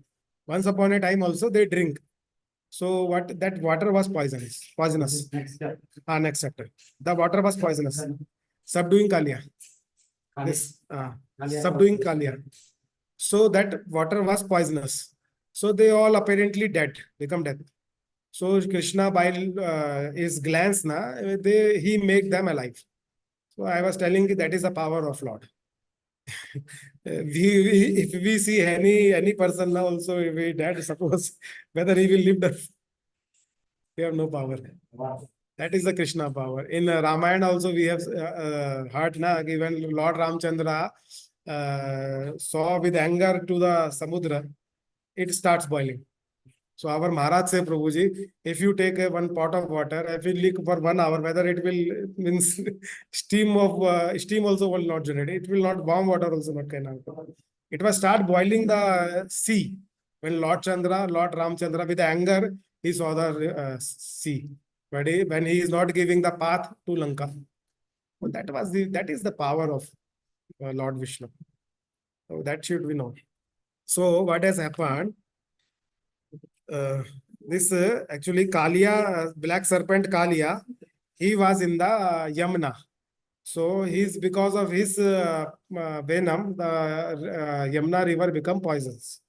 Once upon a time also they drink. So that water was poisonous. Next step. Next chapter. The water was poisonous. Subduing Kalia. Subduing Kalia. So that water was poisonous. So they all apparently become dead. So Krishna, by his glance, he make them alive. So I was telling you that is the power of Lord. If we see any person now also, if he dead, suppose whether he will live, we have no power. Wow. That is the Krishna power. In Ramayana also we have heard when Lord Ramchandra saw with anger to the Samudra, it starts boiling. So our Maharaj say, Prabhuji, if you take one pot of water, if you leak for 1 hour, whether it will means steam also will not generate. It will not, warm water also not can happen. It will start boiling the sea. When Lord Ramchandra with anger, he saw the sea. But when he is not giving the path to Lanka. So that is the power of Lord Vishnu. So that should we know. So what has happened? This actually Kalia, black serpent Kalia, he was in the Yamuna. So because of his venom, the Yamuna river become poisonous.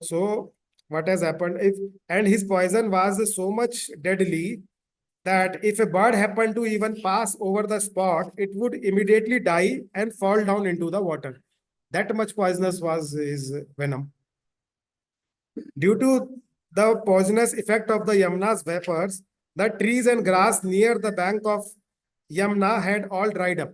So what has happened? And his poison was so much deadly that if a bird happened to even pass over the spot, it would immediately die and fall down into the water. That much poisonous was his venom. Due to the poisonous effect of the Yamuna's vapors, the trees and grass near the bank of Yamuna had all dried up.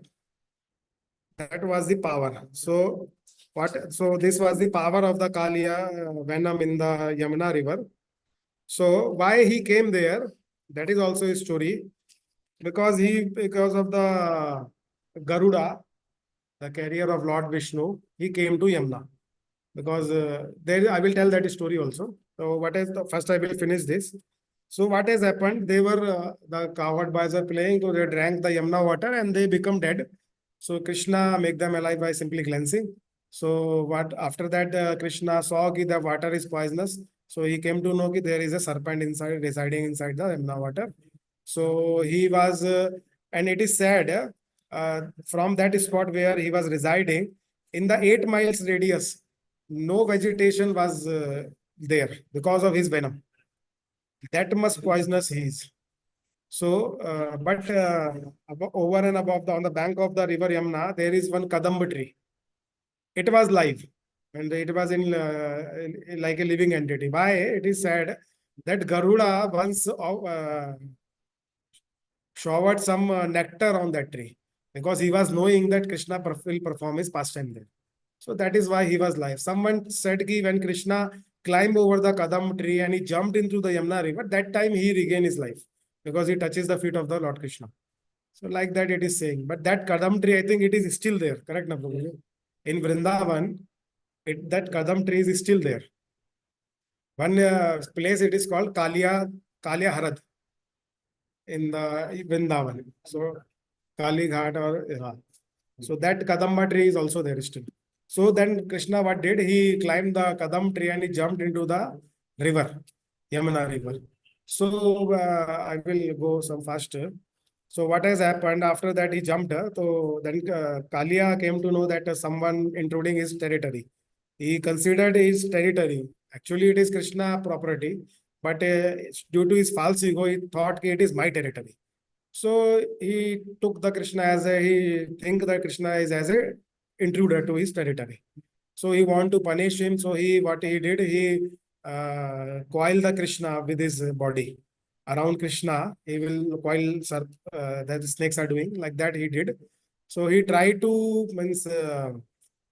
That was the power. So this was the power of the Kalia venom in the Yamuna river. So why he came there? That is also a story. Because of the Garuda, the carrier of Lord Vishnu, he came to Yamuna. Because I will tell that story also. So first I will finish this. So what has happened? They were the cowherd boys are playing, so they drank the Yamuna water and they become dead. So Krishna make them alive by simply cleansing. So after that Krishna saw that the water is poisonous. So he came to know that there is a serpent residing inside the Yamuna water. So he was, and it is said from that spot where he was residing, in the 8 miles radius, no vegetation was there because of his venom. That much poisonous he is. So, but over and above on the bank of the river Yamuna, there is one Kadamba tree. It was live and it was like a living entity. Why? It is said that Garuda once showered some nectar on that tree because he was knowing that Krishna will perform his pastime there. So that is why he was live. Someone said that when Krishna climbed over the Kadam tree and he jumped into the Yamuna river, that time he regained his life because he touches the feet of the Lord Krishna. So like that it is saying. But that Kadam tree, I think it is still there. Correct, na Prabhuji? In Vrindavan, that Kadam tree is still there. One place it is called Kalia Harad in the Vrindavan. So Kali Ghat or so that Kadamba tree is also there still. So then Krishna what did? He climbed the Kadam tree and he jumped into the river, Yamuna river. So I will go some faster. So what has happened after that he jumped. So then Kalia came to know that someone intruding his territory. He considered his territory. Actually, it is Krishna property, but due to his false ego, he thought it is my territory. So he took the Krishna as he think that Krishna is as a intruder to his territory. So he want to punish him. So what he did, he coiled the Krishna with his body. Around Krishna, he will coil that the snakes are doing like that. He did. So he tried to means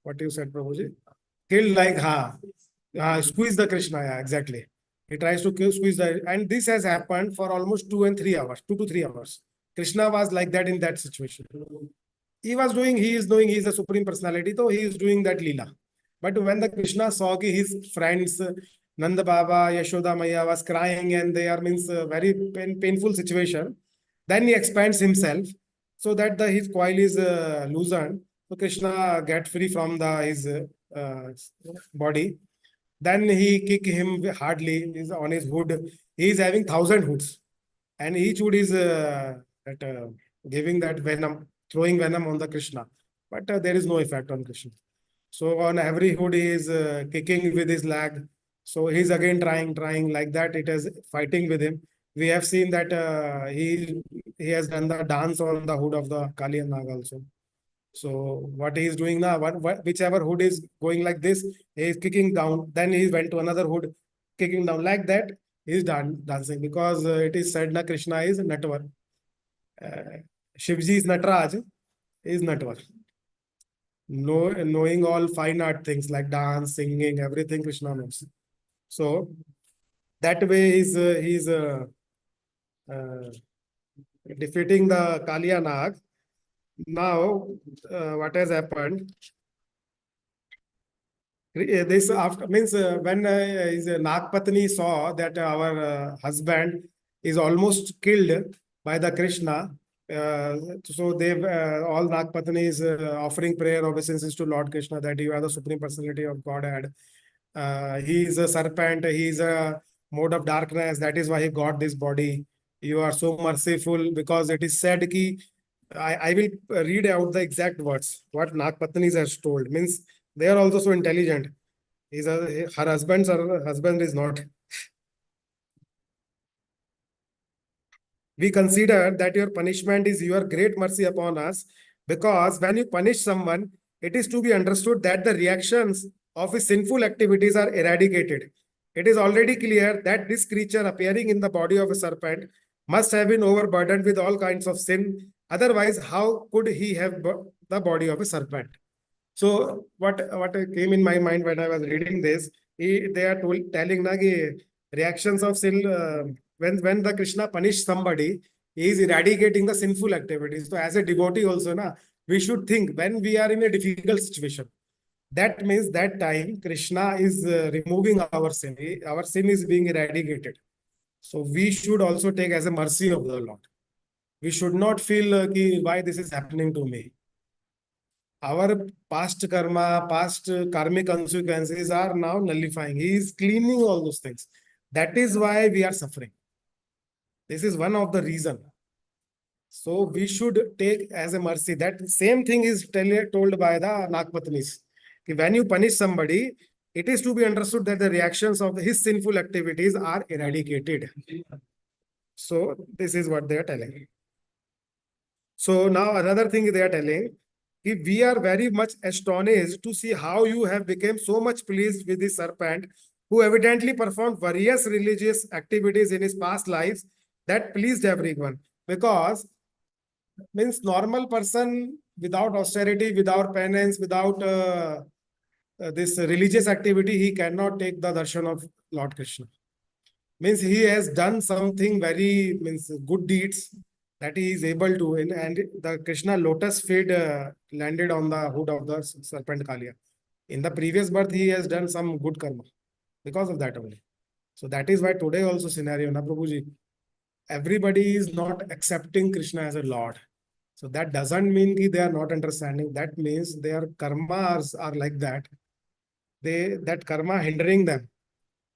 what you said, Prabhuji, kill like squeeze the Krishna. Yeah, exactly. He tries to squeeze the, and this has happened for almost 2 to 3 hours. Krishna was like that in that situation. He is doing, he is a supreme personality, so he is doing that Leela. But when the Krishna saw his friends, Nanda Baba, Yashoda Maya was crying and they are means very painful situation, then he expands himself so that his coil is loosened. So Krishna get free from his body. Then he kick him hardly. He's on his hood. He is having 1,000 hoods, and each hood is giving that venom, throwing venom on the Krishna. But there is no effect on Krishna. So on every hood he is kicking with his leg. So he's again trying like that. It is fighting with him. We have seen that he has done the dance on the hood of the Kali and Nag also. So what he is doing now, whichever hood is going like this, he is kicking down. Then he went to another hood, kicking down like that. He is dancing because it is said na Krishna is Natvar. Shivji is Natraj, he is Natvar. Knowing all fine art things like dance, singing, everything Krishna knows. So that way he's defeating the Kaliya Nag. Now, what has happened? This after means when his Nagpatni saw that our husband is almost killed by the Krishna, so they all Nagpatnis offering prayer obeisances to Lord Krishna that you are the supreme personality of Godhead. He is a serpent. He is a mode of darkness. That is why he got this body. You are so merciful because it is said ki I will read out the exact words what Nagpatnis has told. Means they are also so intelligent. Her husband is not. We consider that your punishment is your great mercy upon us, because when you punish someone, it is to be understood that the reactions of his sinful activities are eradicated. It is already clear that this creature appearing in the body of a serpent must have been overburdened with all kinds of sin. Otherwise, how could he have the body of a serpent? So what came in my mind when I was reading this, they are telling na reactions of sin. When the Krishna punished somebody, he is eradicating the sinful activities. So as a devotee also, we should think when we are in a difficult situation. That means that time Krishna is removing our sin. Our sin is being eradicated. So we should also take as a mercy of the Lord. We should not feel why this is happening to me. Our past karma, past karmic consequences are now nullifying. He is cleaning all those things. That is why we are suffering. This is one of the reason. So we should take as a mercy. That same thing is told by the Nagpatnis. When you punish somebody, it is to be understood that the reactions of his sinful activities are eradicated. So this is what they are telling. So now another thing they are telling, we are very much astonished to see how you have become so much pleased with the serpent, who evidently performed various religious activities in his past lives that pleased everyone. Because means normal person without austerity, without penance, without this religious activity, he cannot take the darshan of Lord Krishna. Means he has done something very means good deeds that he is able to, and the Krishna lotus feet landed on the hood of the serpent Kalia. In the previous birth, he has done some good karma because of that only. So that is why today also scenario, na Prabhuji, everybody is not accepting Krishna as a Lord. So that doesn't mean that they are not understanding. That means their karmas are like that. That karma hindering them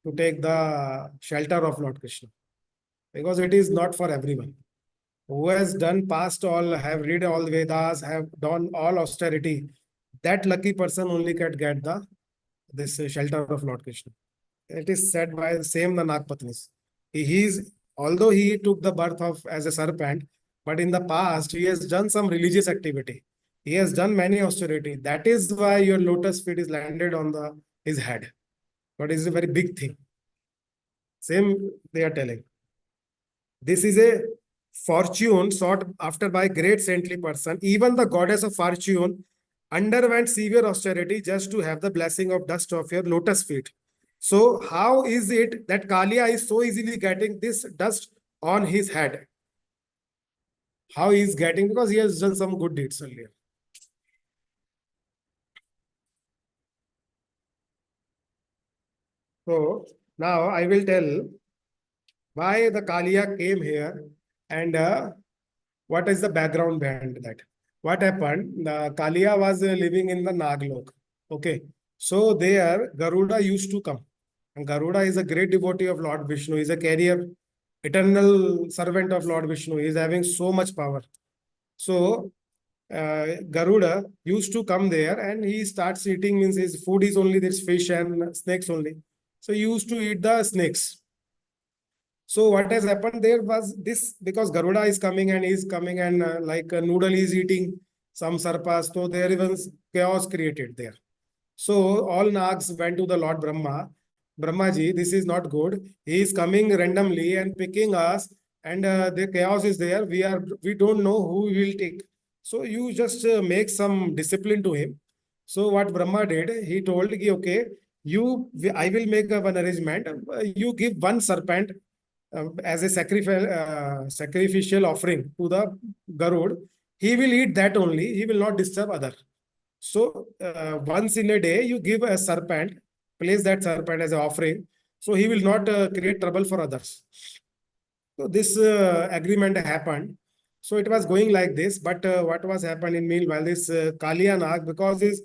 to take the shelter of Lord Krishna, because it is not for everyone. Who has done past all, have read all Vedas, have done all austerity, that lucky person only can get the this shelter of Lord Krishna. It is said by the same the Nagpatnis. He is, although he took the birth of as a serpent, but in the past he has done some religious activity. He has done many austerity. That is why your lotus feet is landed on the his head. But it is a very big thing. Same they are telling. This is a fortune sought after by great saintly person. Even the goddess of fortune underwent severe austerity just to have the blessing of dust of your lotus feet. So how is it that Kalia is so easily getting this dust on his head? How he is getting? Because he has done some good deeds earlier. So now I will tell why the Kalia came here and what is the background behind that. What happened? The Kalia was living in the Naglok. Okay. So there Garuda used to come. And Garuda is a great devotee of Lord Vishnu. He is a carrier, eternal servant of Lord Vishnu. He is having so much power. So Garuda used to come there and he starts eating, means his food is only this fish and snakes only. So he used to eat the snakes. So what has happened there was this, because Garuda is coming and is coming and like a noodle is eating some sarpas, so there was chaos created there. So all Nags went to the Lord Brahma. Brahmaji, this is not good. He is coming randomly and picking us, and the chaos is there. We don't know who we will take. So you just make some discipline to him. So what Brahma did, he told, okay, I will make one arrangement. You give one serpent as a sacrificial offering to the Garud. He will eat that only. He will not disturb other. So once in a day, you give a serpent, place that serpent as an offering. So he will not create trouble for others. So this agreement happened. So it was going like this. But what was happening meanwhile, this Kalia Nag, because his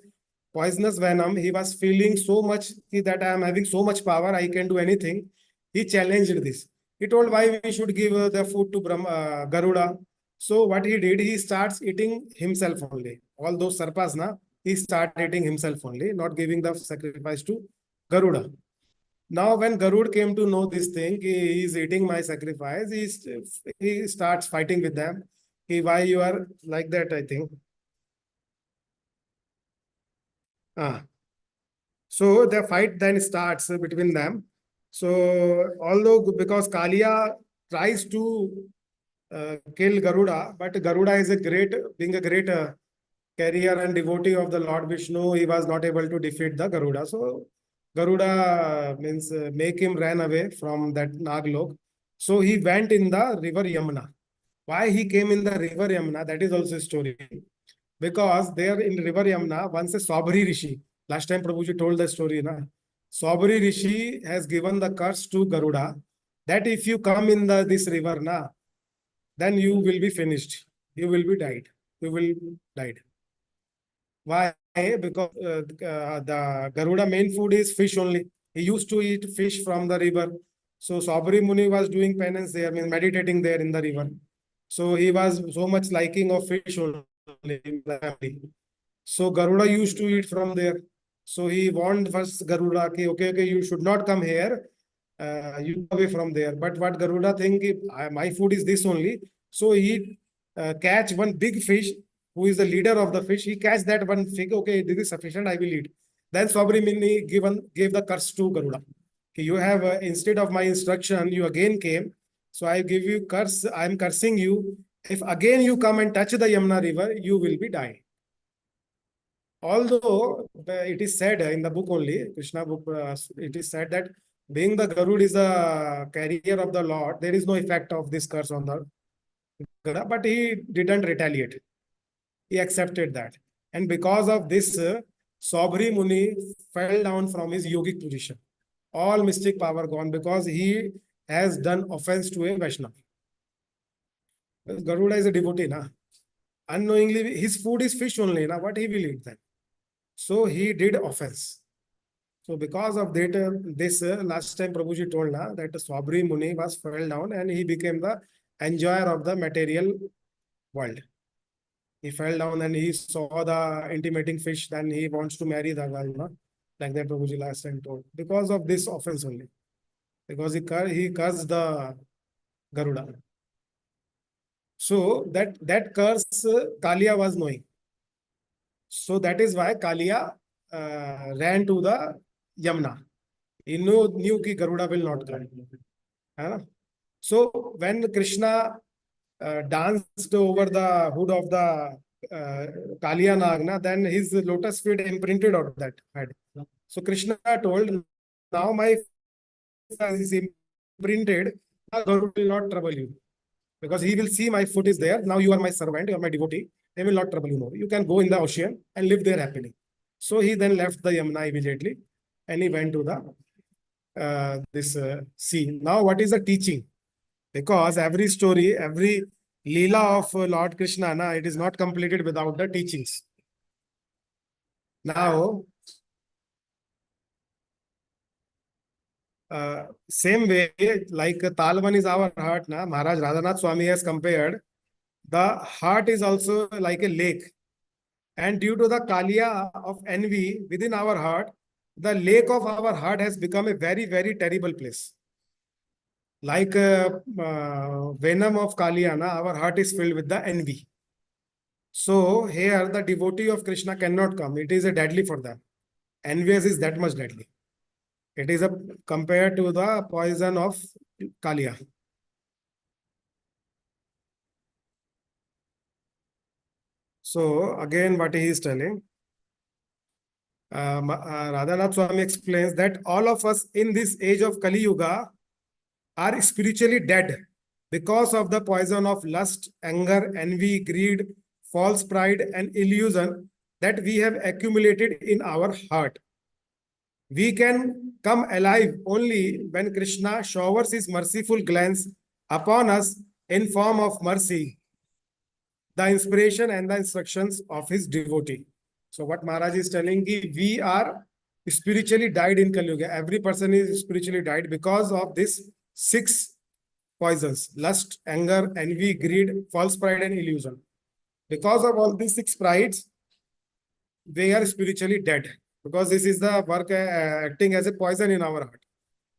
poisonous venom, he was feeling so much that I am having so much power, I can do anything. He challenged this. He told why we should give the food to Garuda. So what he did, he starts eating himself only. All those sarpas, he started eating himself only, not giving the sacrifice to Garuda. Now, when Garud came to know this thing, he is eating my sacrifice, he starts fighting with them. Why you are like that, I think. So the fight then starts between them. So although because Kalia tries to kill Garuda, but Garuda is being a great carrier and devotee of the Lord Vishnu, he was not able to defeat the Garuda. So Garuda means make him run away from that Naglok. So he went in the river Yamuna. Why he came in the river Yamuna, that is also a story. Because there in river Yamuna, once a Swabhari Rishi, last time Prabhuji told the story, Swabhari Rishi has given the curse to Garuda that if you come in this river, then you will be finished. You will be died. You will died. Why? Because the Garuda main food is fish only. He used to eat fish from the river. So Swabhari Muni was doing penance there, means meditating there in the river. So he was so much liking of fish only in the family. So Garuda used to eat from there. So he warned first Garuda, okay, you should not come here. you away from there. But what Garuda think, if my food is this only, so he catch one big fish, who is the leader of the fish. He catch that one fish. Okay, this is sufficient. I will eat. Then Swabrimuni gave the curse to Garuda. Okay, you have instead of my instruction, you again came. So I give you curse. I am cursing you. If again you come and touch the Yamuna river, you will be dying. Although it is said in the book only, Krishna book, it is said that being the Garud is the carrier of the Lord, there is no effect of this curse on the Garuda, but he didn't retaliate. He accepted that. And because of this, Sobri Muni fell down from his yogic position. All mystic power gone because he has done offense to a Vaishnava. Garuda is a devotee, na? Unknowingly, his food is fish only, na? What he will eat then? So he did offense. So because of that, this last time Prabhuji told na, that Swabri Muni was fell down and he became the enjoyer of the material world. He fell down and he saw the intimating fish, then he wants to marry the girl, no? Like that Prabhuji last time told. Because of this offense only. Because he cursed the Garuda. So that curse Kalia was knowing. So that is why Kalia ran to the Yamuna. He knew that Garuda will not come. So when Krishna danced over the hood of the Kalia Nagna, then his lotus feet imprinted on that head. So Krishna told, now my is imprinted, Garuda will not trouble you. Because he will see my foot is there. Now you are my servant, you are my devotee. They will not trouble you more. You can go in the ocean and live there happily. So he then left the Yamuna immediately and he went to the this sea. Now what is the teaching? Because every story, every Leela of Lord Krishna, it is not completed without the teachings. Now, same way, like Talvan is our heart, Maharaj Radhanath Swami has compared, the heart is also like a lake. And due to the Kalia of envy within our heart, the lake of our heart has become a very, very terrible place. Like venom of Kalia, our heart is filled with the envy. So here the devotee of Krishna cannot come. It is a deadly for them. Envious is that much deadly. It is compared to the poison of Kalia. So again, what he is telling, Radhanath Swami explains that all of us in this age of Kali Yuga are spiritually dead because of the poison of lust, anger, envy, greed, false pride, and illusion that we have accumulated in our heart. We can come alive only when Krishna showers his merciful glance upon us in form of mercy, the inspiration and the instructions of his devotee. So what Maharaj is telling, we are spiritually died in Kali Yuga. Every person is spiritually died because of this 6 poisons: lust, anger, envy, greed, false pride, and illusion. Because of all these 6 prides, they are spiritually dead. Because this is the work acting as a poison in our heart.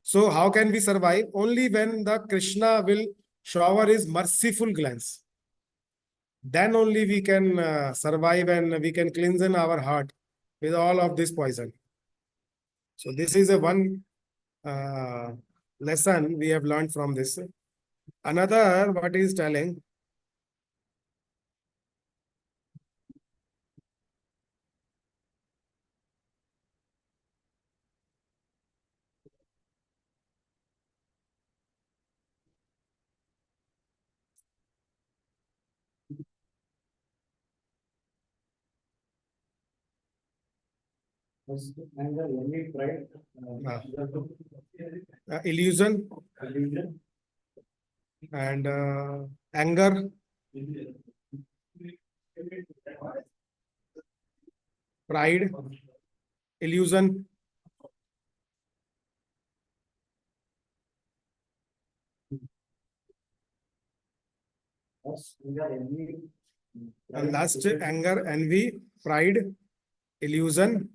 So how can we survive? Only when the Krishna will shower his merciful glance. Then only we can survive and we can cleanse in our heart with all of this poison. So this is a one lesson we have learned from this. Another, what he is telling, Anger, envy, pride, illusion illusion, and anger, pride, illusion, anger, envy, and last anger, envy, pride, illusion,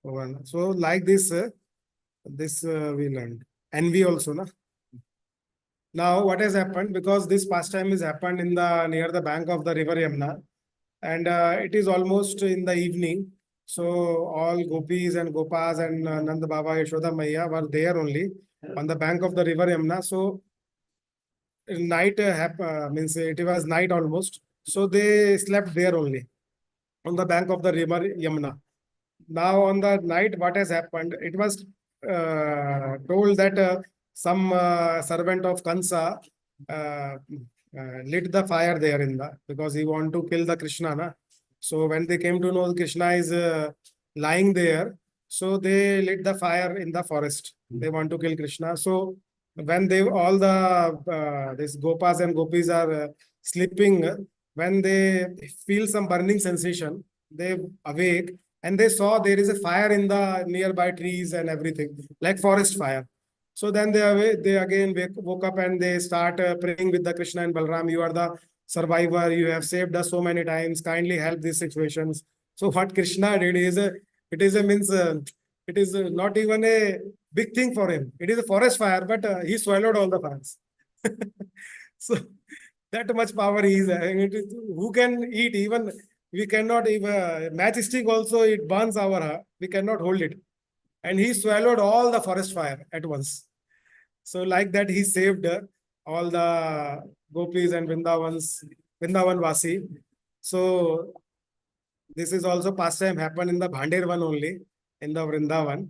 One. So like this, we learned. Envy also, na? Now, what has happened? Because this pastime is happened in the near the bank of the river Yamuna, and it is almost in the evening. So all gopis and gopas and Nanda Baba, Yashoda Maiya were there only on the bank of the river Yamuna. So night means it was night almost. So they slept there only on the bank of the river Yamuna. Now on the night, what has happened? It was told that some servant of Kansa lit the fire there in the because he want to kill the Krishna. Na? So when they came to know Krishna is lying there, so they lit the fire in the forest. They want to kill Krishna. So when they all the this gopas and gopis are sleeping, when they feel some burning sensation, they awake and they saw there is a fire in the nearby trees and everything, like forest fire. So then they again woke up and they start praying with the Krishna and Balram. You are the survivor. You have saved us so many times. Kindly help these situations. So what Krishna did is it is a means it is not even a big thing for him. It is a forest fire, but he swallowed all the fires. So that much power he is. It is who can eat even we cannot even matchstick also it burns our we cannot hold it, and he swallowed all the forest fire at once. So like that he saved all the gopis and Vrindavan Vasi. So this is also pastime happened in the Bhandir one only in the Vrindavan.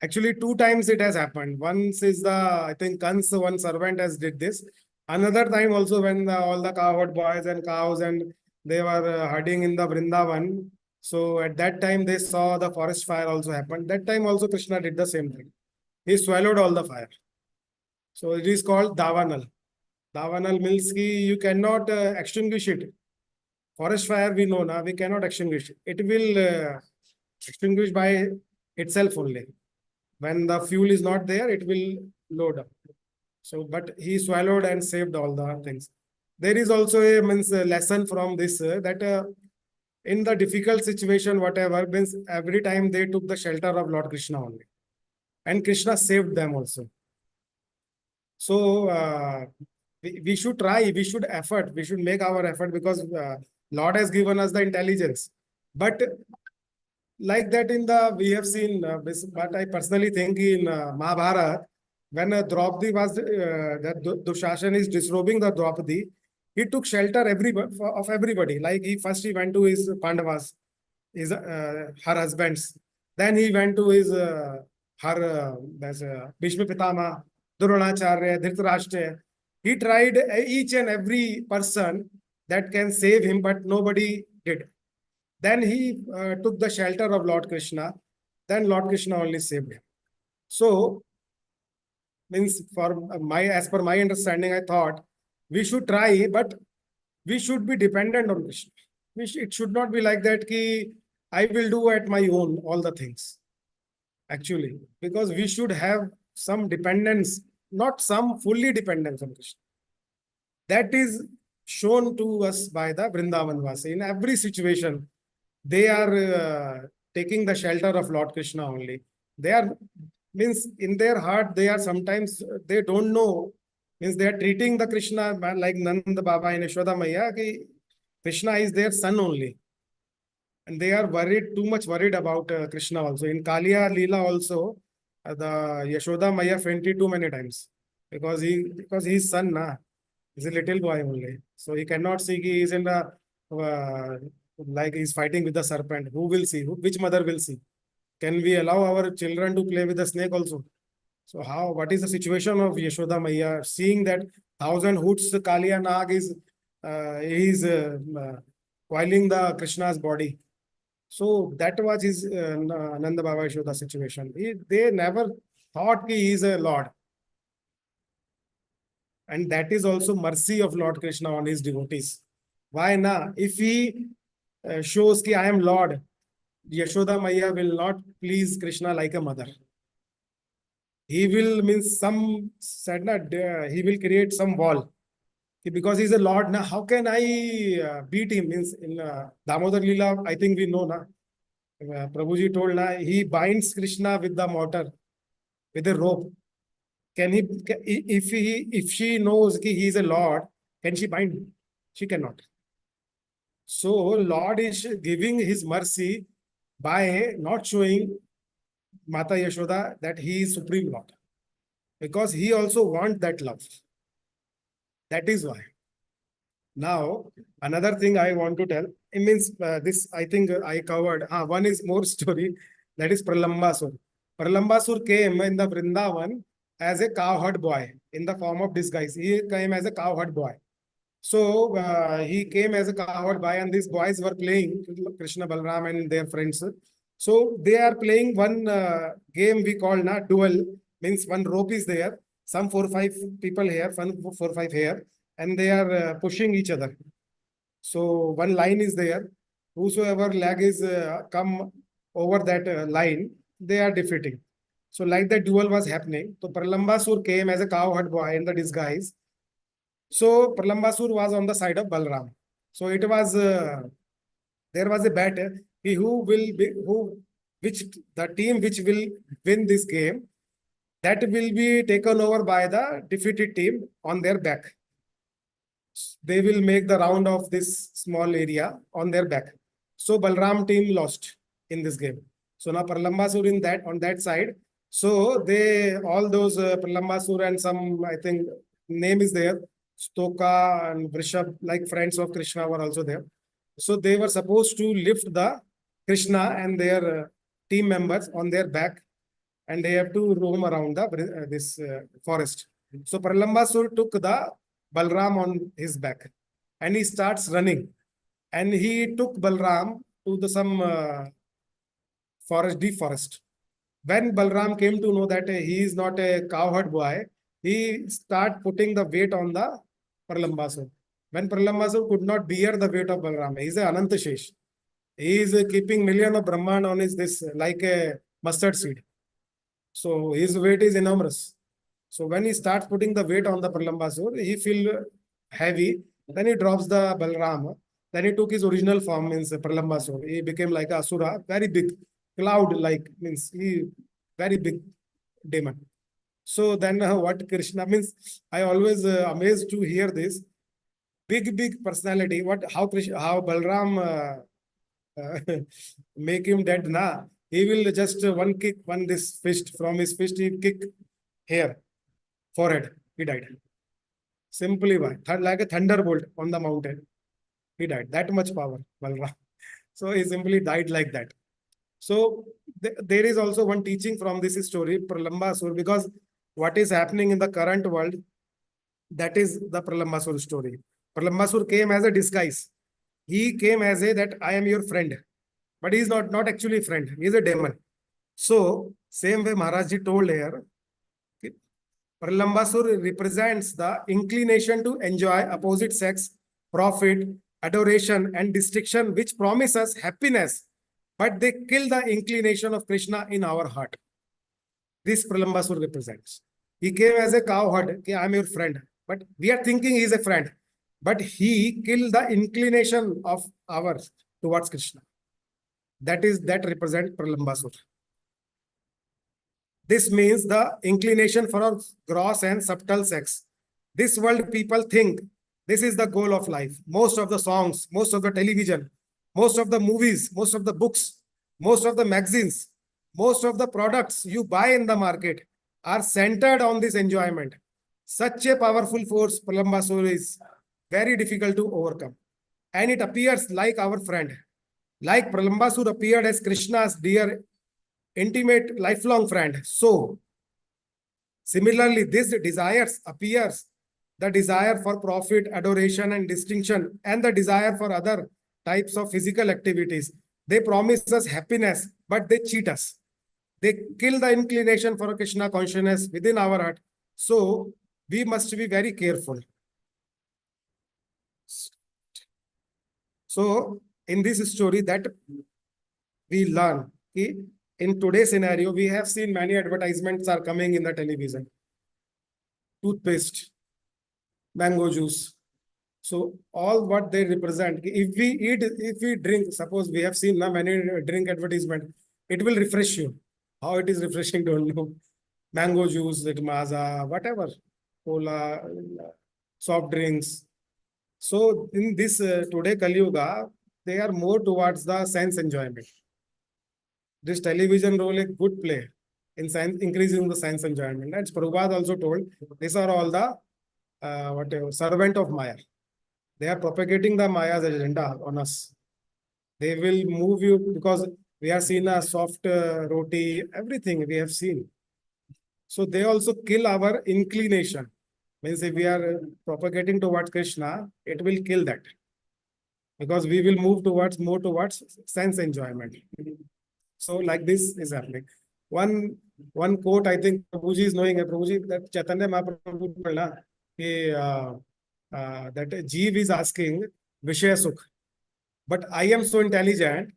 Actually, two times it has happened. Once is the I think Kans one servant has did this. Another time also when all the cowherd boys and cows and they were herding in the Vrindavan. So at that time they saw the forest fire also happened. That time also Krishna did the same thing. He swallowed all the fire. So it is called Davanal. Davanal means ki you cannot extinguish it. Forest fire we know now we cannot extinguish it. It will extinguish by itself only. When the fuel is not there, it will load up. So, but he swallowed and saved all the things. There is also a means lesson from this that in the difficult situation, whatever means every time they took the shelter of Lord Krishna only, and Krishna saved them also. So we should try, we should effort, we should make our effort because Lord has given us the intelligence. But like that in the we have seen, but I personally think in Mahabharata, when Draupadi was that Dushashan is disrobing the Draupadi, he took shelter of everybody. Like he went to his Pandavas, his her husbands. Then he went to his her Bhishma Pitama, Dronacharya, Dhritarashtra. He tried each and every person that can save him, but nobody did. Then he took the shelter of Lord Krishna. Then Lord Krishna only saved him. So, means for as per my understanding, I thought we should try, but we should be dependent on Krishna. It should not be like that ki I will do at my own all the things. Actually, because we should have some dependence, not some fully dependence on Krishna. That is shown to us by the Vrindavan Vasi. In every situation, they are taking the shelter of Lord Krishna only. They are means in their heart they are sometimes they don't know means they are treating the Krishna like Nanda Baba and Yashoda Maiya ki Krishna is their son only, and they are too much worried about Krishna also. In Kaliya Leela also the Yashoda Maiya fainted too many times because he's son na. He's a little boy only, so he cannot see he is in the like he's fighting with the serpent. Who will see? Which mother will see? Can we allow our children to play with the snake also? So what is the situation of Yashoda Maiya? Seeing that 1,000 hoots Kaliya Nag is coiling the Krishna's body. So that was his Nanda Baba Yashoda situation. They never thought he is a Lord. And that is also mercy of Lord Krishna on his devotees. Why na? If he shows ki I am Lord, Yashoda Maiya will not please Krishna like a mother. He will means some said na, he will create some wall. Because he's a Lord now, how can I beat him? Means in Damodar Leela, I think we know na. Prabhuji told he binds Krishna with the mortar, with a rope. If she knows he is a Lord, can she bind him? She cannot. So Lord is giving his mercy by not showing Mata Yashoda that he is Supreme Lord. Because he also wants that love. That is why. Now, another thing I want to tell, it means this, I think I covered. One is more story, that is Pralambasur. Pralambasur came in the Vrindavan as a cowherd boy in the form of disguise. He came as a cowherd boy. So he came as a cowherd boy, and these boys were playing Krishna Balram and their friends. So they are playing one game we call na duel, means one rope is there, some 4 or 5 people here, 4 or 5 here, and they are pushing each other. So one line is there. Whosoever leg is come over that line, they are defeating. So like that duel was happening. So Pralambasur came as a cowherd boy in the disguise. So Pralambasur was on the side of Balram. So it was there was a bet. Which the team which will win this game, that will be taken over by the defeated team on their back. They will make the round of this small area on their back. So Balram team lost in this game. So now Pralambasur in that on that side. So they all those Pralambasur and some, I think name is there, Stoka and Vrishab, like friends of Krishna were also there. So they were supposed to lift the Krishna and their team members on their back, and they have to roam around the this forest. So Pralambasur took the Balram on his back, and he starts running, and he took Balram to the some forest, deep forest. When Balram came to know that he is not a cowherd boy, he start putting the weight on the Pralambasur. When Pralambasur could not bear the weight of Balram, he is a Anantashesh. He is keeping million of Brahman on his this like a mustard seed. So his weight is enormous. So when he starts putting the weight on the Pralambasur, he feel heavy. Then he drops the Balram. Then he took his original form, means Pralambasur. He became like a Asura, very big, cloud-like, means he very big demon. So then what Krishna means, I always amazed to hear this. Big personality. How Balram make him dead na? He will just one kick, this fist, from his fist, he kick here, forehead, he died. Simply why? Like a thunderbolt on the mountain. He died. That much power, Balram. So he simply died like that. So there is also one teaching from this story, Pralambasur, because what is happening in the current world, that is the Pralambasur story. Pralambasur came as a disguise. He came as a that I am your friend. But he is not actually a friend. He is a demon. So, same way Maharajji told here, Pralambasur represents the inclination to enjoy opposite sex, profit, adoration, and distinction, which promise us happiness, but they kill the inclination of Krishna in our heart. This Pralambasur represents. He came as a cowherd, I am your friend, but we are thinking he is a friend, but he killed the inclination of ours towards Krishna. That represents Pralambasur. This means the inclination for gross and subtle sex. This world people think this is the goal of life. Most of the songs, most of the television, most of the movies, most of the books, most of the magazines, most of the products you buy in the market are centered on this enjoyment. Such a powerful force, Pralambasur, is very difficult to overcome. And it appears like our friend. Like Pralambasur appeared as Krishna's dear, intimate, lifelong friend. So, similarly, this desires appears the desire for profit, adoration, and distinction, and the desire for other types of physical activities. They promise us happiness, but they cheat us. They kill the inclination for Krishna consciousness within our heart. So, we must be very careful. So, in this story that we learn, in today's scenario, we have seen many advertisements are coming in the television. Toothpaste, mango juice, So all what they represent, if we eat, if we drink, suppose we have seen now many drink advertisement, it will refresh you. How it is refreshing, don't know. Mango juice, like maza, whatever, cola, soft drinks. So in this today Kali Yuga, they are more towards the sense enjoyment. This television role a good play in science, increasing the science enjoyment. That's Prabhupada also told. These are all the whatever servant of Maya. They are propagating the Maya's agenda on us. They will move you because we are seen a soft roti, everything we have seen. So they also kill our inclination. Means if we are propagating towards Krishna, it will kill that. Because we will move towards more towards sense enjoyment. So like this is happening. One quote I think Prabhuji is knowing. Prabhuji, that Chaitanya Mahaprabhu told na, that Jeev is asking Vishaya Sukh. But I am so intelligent,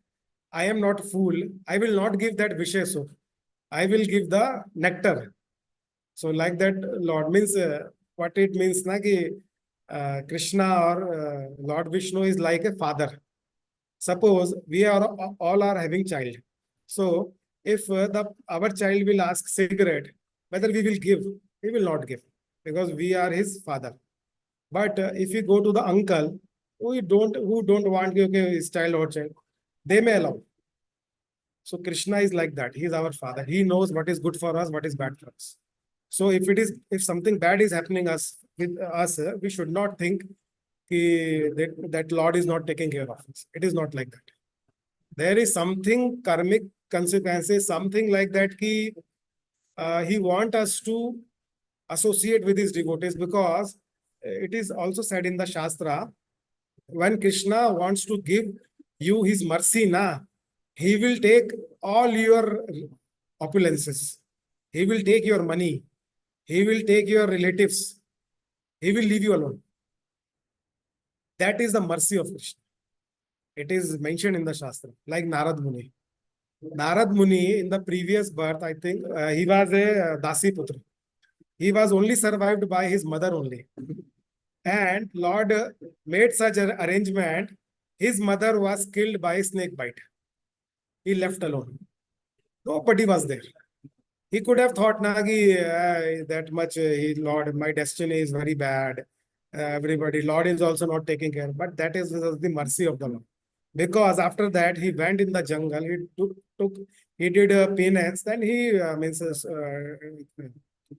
I am not fool. I will not give that Vishaya Sukh. I will give the nectar. So like that, Lord means what it means na ki Krishna or Lord Vishnu is like a father. Suppose we are all are having child. So if our child will ask cigarette, whether we will give, we will not give because we are his father. But if we go to the uncle who don't want okay, his child or child, they may allow. So Krishna is like that. He is our father. He knows what is good for us, what is bad for us. So if something bad is happening us with us, we should not think that Lord is not taking care of us. It is not like that. There is something karmic consequences, something like that he want us to associate with his devotees because it is also said in the Shastra, when Krishna wants to give you his mercy, he will take all your opulences. He will take your money. He will take your relatives. He will leave you alone. That is the mercy of Krishna. It is mentioned in the Shastra, like Narad Muni. Narad Muni, in the previous birth, I think he was a Dasi Putra. He was only survived by his mother only. And Lord made such an arrangement, his mother was killed by a snake bite. He left alone. Nobody was there. He could have thought, Nagi, that much, Lord, my destiny is very bad. Everybody, Lord is also not taking care. But that is the mercy of the Lord. Because after that, he went in the jungle, he did a penance, then he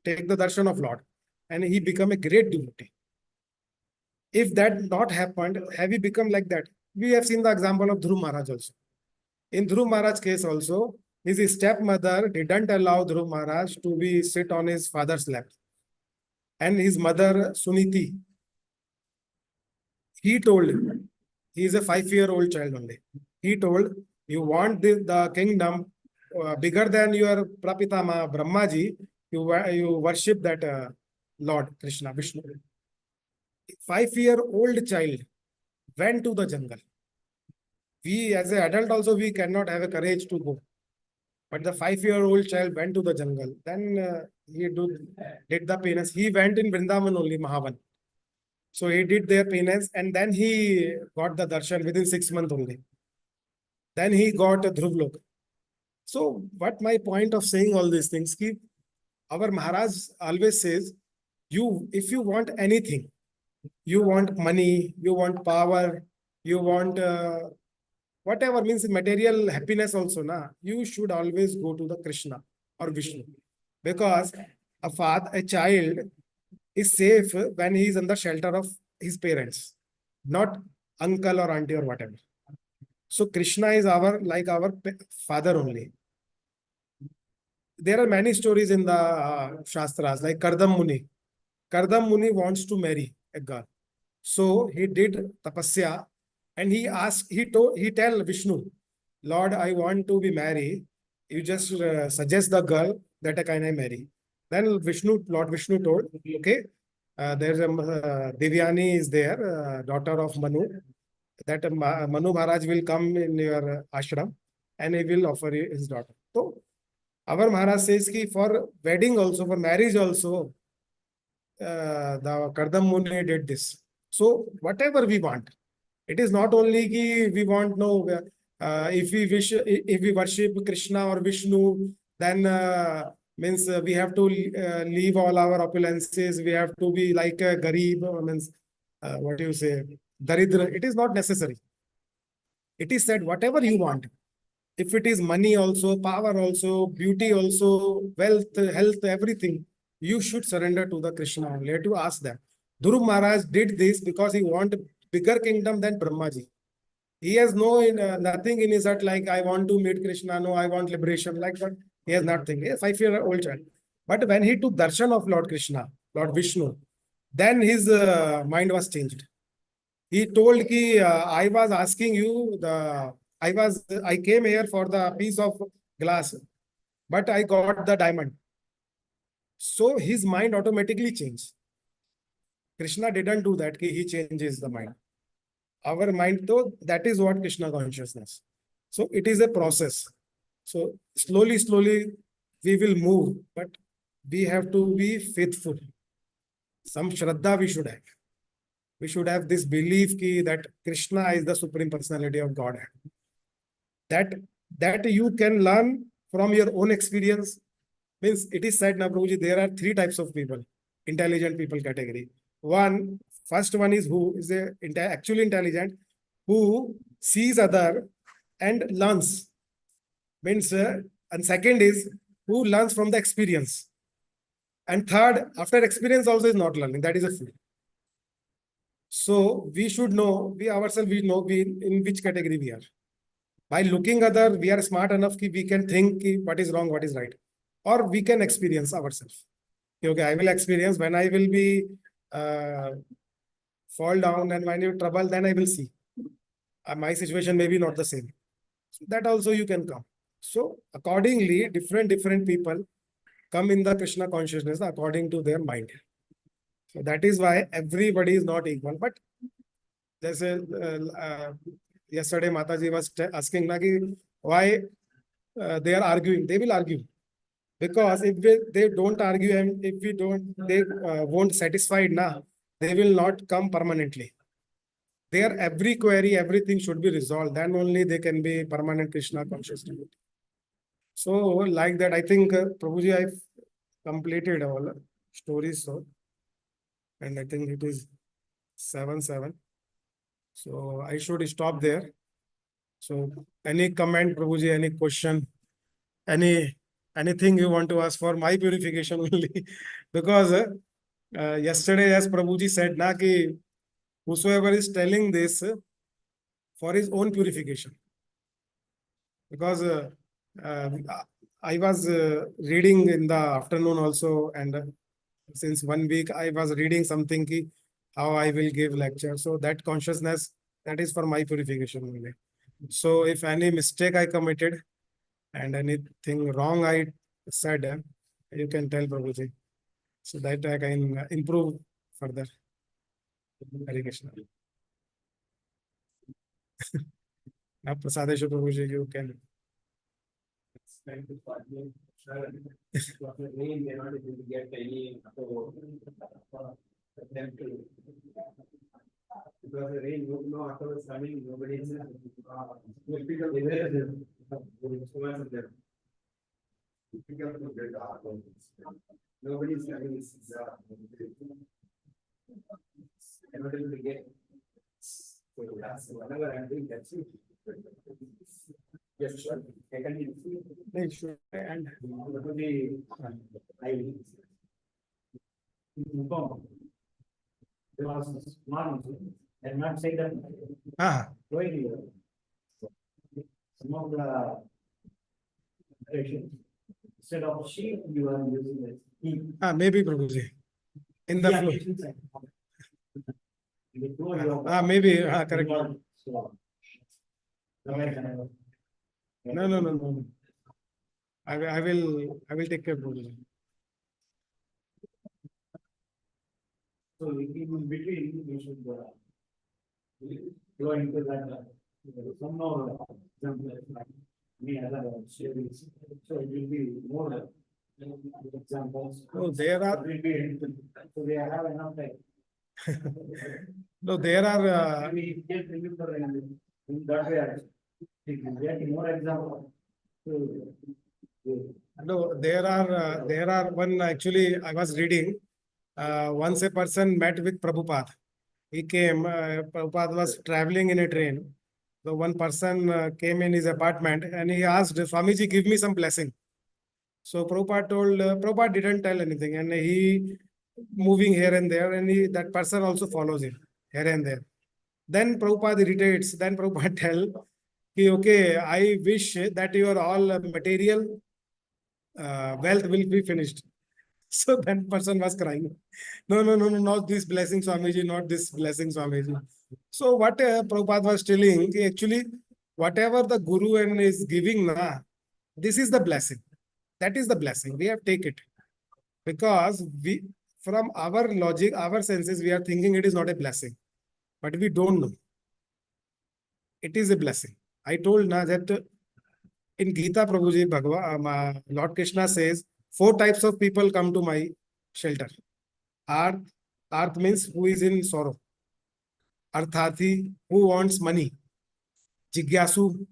take the darshan of Lord. And he become a great devotee. If that not happened, have he become like that? We have seen the example of Dhruv Maharaj also. In Dhruv Maharaj case also, his stepmother didn't allow Dhruv Maharaj to be sit on his father's lap. And his mother, Suniti, he told him, he is a 5-year-old child only. He told, you want the kingdom bigger than your Prapitama Brahmaji, you worship that Lord Krishna, Vishnu. 5-year-old child went to the jungle. We as an adult also, we cannot have a courage to go. But the 5-year-old child went to the jungle. Then he did the penance. He went in Vrindavan only, Mahavan. So he did their penance and then he got the darshan within 6 months only. Then he got a Dhruv. So what my point of saying all these things, our Maharaj always says, if you want anything, you want money, you want power, you want whatever means material happiness also, you should always go to the Krishna or Vishnu. Because a child is safe when he is under shelter of his parents, not uncle or auntie or whatever. So Krishna is our father only. There are many stories in the Shastras, like Kardam Muni. Kardam Muni wants to marry a girl. So he did tapasya and he tell Vishnu, Lord, I want to be married. You just suggest the girl that I can marry. Then Lord Vishnu told, okay, there's a Devyani is there, daughter of Manu. That Manu Maharaj will come in your ashram and he will offer you his daughter. So our Maharaj says ki for wedding also, for marriage also, the Kardam Muni did this. So whatever we want, it is not only ki we want no. If we wish, if we worship Krishna or Vishnu, then means we have to leave all our opulences. We have to be like a garib, means what do you say, daridra. It is not necessary. It is said whatever you want. If it is money also, power also, beauty also, wealth, health, everything, you should surrender to the Krishna only. Let you ask them. Dhruv Maharaj did this because he wanted bigger kingdom than Brahmaji. He has no nothing in his heart like I want to meet Krishna. No, I want liberation. Like that, he has nothing. He is a 5-year-old child. But when he took darshan of Lord Krishna, Lord Vishnu, then his mind was changed. He told ki I was asking you I came here for the piece of glass, but I got the diamond. So his mind automatically changed. Krishna didn't do that, he changes the mind. Our mind, though, that is what Krishna consciousness. So it is a process. So slowly, slowly we will move, but we have to be faithful. Some Shraddha we should have. We should have this belief that Krishna is the Supreme Personality of Godhead. That you can learn from your own experience. Means it is said now, Prabhuji, there are 3 types of people, intelligent people category. First one is who is actually intelligent, who sees other and learns. Means, and second is who learns from the experience. And third, after experience also is not learning. That is a fool. So we should know, we ourselves, we know in which category we are. By looking other, we are smart enough that we can think what is wrong, what is right. Or we can experience ourselves. Okay, I will experience when I will be fall down and when you trouble, then I will see. My situation may be not the same. So that also you can come. So accordingly, different people come in the Krishna consciousness according to their mind. So that is why everybody is not equal. But yesterday Mataji was asking why they are arguing. They will argue. Because if they don't argue and if we don't, they won't satisfied now, they will not come permanently. Their every query, everything should be resolved. Then only they can be permanent Krishna consciousness. So like that, I think Prabhuji, I've completed all stories. So, and I think it is 7:07. So I should stop there. So any comment, Prabhuji, any question, anything you want to ask for my purification only? Because yesterday, as Prabhuji said, whosoever is telling this for his own purification. Because I was reading in the afternoon also, and since 1 week I was reading something how I will give lecture. So that consciousness, that is for my purification only. So if any mistake I committed and anything wrong I said, you can tell Prabhuji, so that I can improve further. Hare Krishna. Now Prasadesha Prabhuji, you can. Rain, they are not able to get any attempt to, because the rain, no, after it's coming, nobody is nobody is coming. I'm not able to get. So that's whatever I'm doing, that's it. Yes, sure. I can Make sure and I inform. There was one, and not say that going here. Some of the patients, instead of sheep, you are using it. maybe Prabhuji. In the flow. Maybe correct. No. I will take care of it. So in between, we should go into that some more series. So it will be more examples. Oh, there are. So they have enough time. No, there are, I mean, just remember in that way, get more example. no, there are one actually I was reading. Once a person met with Prabhupada. He came, Prabhupada was traveling in a train. So one person came in his apartment and he asked, Swamiji, give me some blessing. So Prabhupada told, Prabhupada didn't tell anything and he moving here and there and that person also follows him here and there. Then Prabhupada irritates, then Prabhupada tell, okay, I wish that your all material wealth will be finished. So that person was crying. No, no, no, no, not this blessing, Swamiji, not this blessing, Swamiji. So what Prabhupada was telling, actually, whatever the Guru and is giving, this is the blessing. That is the blessing. We have take it. Because we, from our logic, our senses, we are thinking it is not a blessing. But we don't know. It is a blessing. I told that in Gita, Prabhuji, Lord Krishna says, 4 types of people come to my shelter. Arth, Arth means who is in sorrow. Arthati, who wants money. Jigyasu,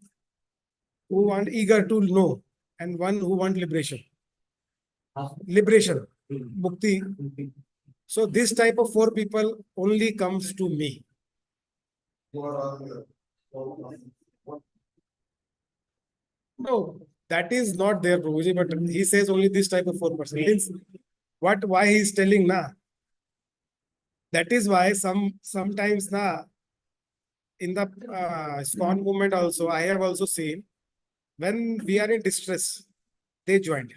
who want eager to know. And one who want liberation. Liberation, mukti. So this type of 4 people only comes to me. No, that is not there, Prabhuji, but he says only this type of 4%. Means why he is telling na? That is why sometimes na, in the ISKCON movement also, I have also seen when we are in distress, they joined.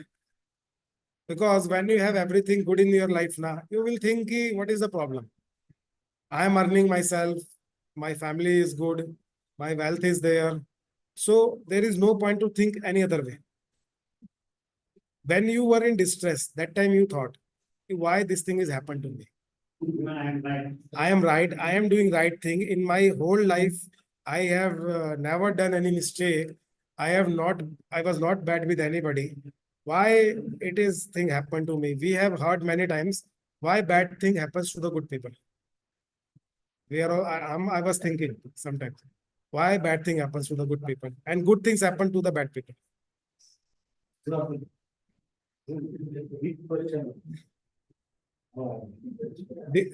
Because when you have everything good in your life now, you will think, what is the problem? I am earning myself, my family is good, my wealth is there. So there is no point to think any other way. When you were in distress, that time you thought, why this thing has happened to me? I am right. I am doing right thing. In my whole life, I have never done any mistake. I was not bad with anybody. Why it is thing happened to me? We have heard many times why bad thing happens to the good people. I was thinking sometimes why bad thing happens to the good people and good things happen to the bad people.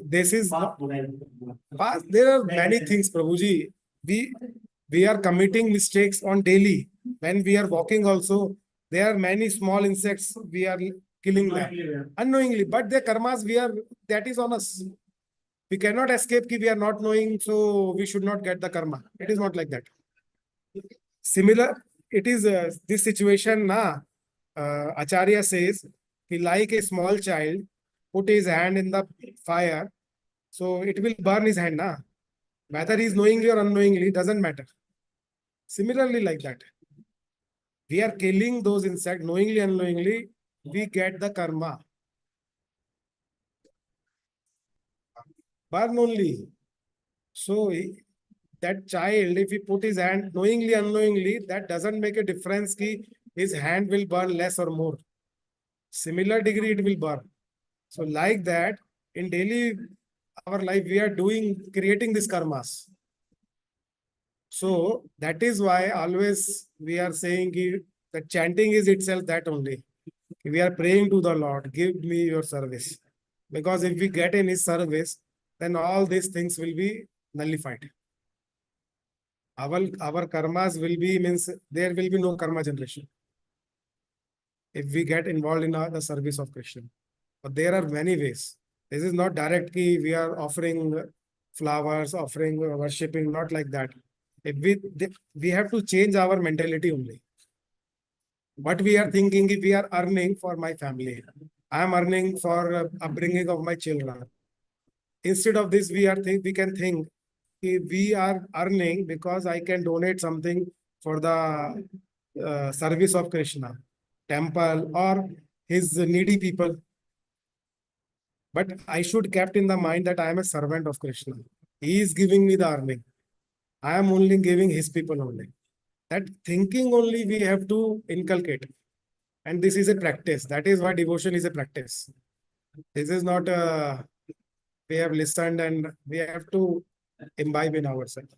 This is past. There are many things, Prabhuji. We are committing mistakes on daily. When we are walking also, there are many small insects we are killing them unknowingly. But the karmas that is on us. We cannot escape ki we are not knowing, so we should not get the karma. It is not like that. Similar, it is this situation Acharya says, he like a small child, put his hand in the fire, so it will burn his hand. Whether he is knowingly or unknowingly, doesn't matter. Similarly, like that. We are killing those insects, knowingly, unknowingly, we get the karma. Burn only. So that child, if he put his hand knowingly, unknowingly, that doesn't make a difference ki his hand will burn less or more. Similar degree it will burn. So like that, in daily our life, we are creating these karmas. So that is why always we are saying that chanting is itself that only. We are praying to the Lord, give me your service. Because if we get in his service, then all these things will be nullified. Our karmas will be, means there will be no karma generation if we get involved in the service of Krishna. But there are many ways. This is not direct ki we are offering flowers, offering worshipping, not like that. If we have to change our mentality only. What we are thinking, if we are earning for my family, I am earning for upbringing of my children. Instead of this, we can think we are earning because I can donate something for the service of Krishna, temple or his needy people. But I should kept in the mind that I am a servant of Krishna. He is giving me the earning. I am only giving his people only. That thinking only we have to inculcate. And this is a practice. That is why devotion is a practice. This is not we have listened and we have to imbibe in ourselves.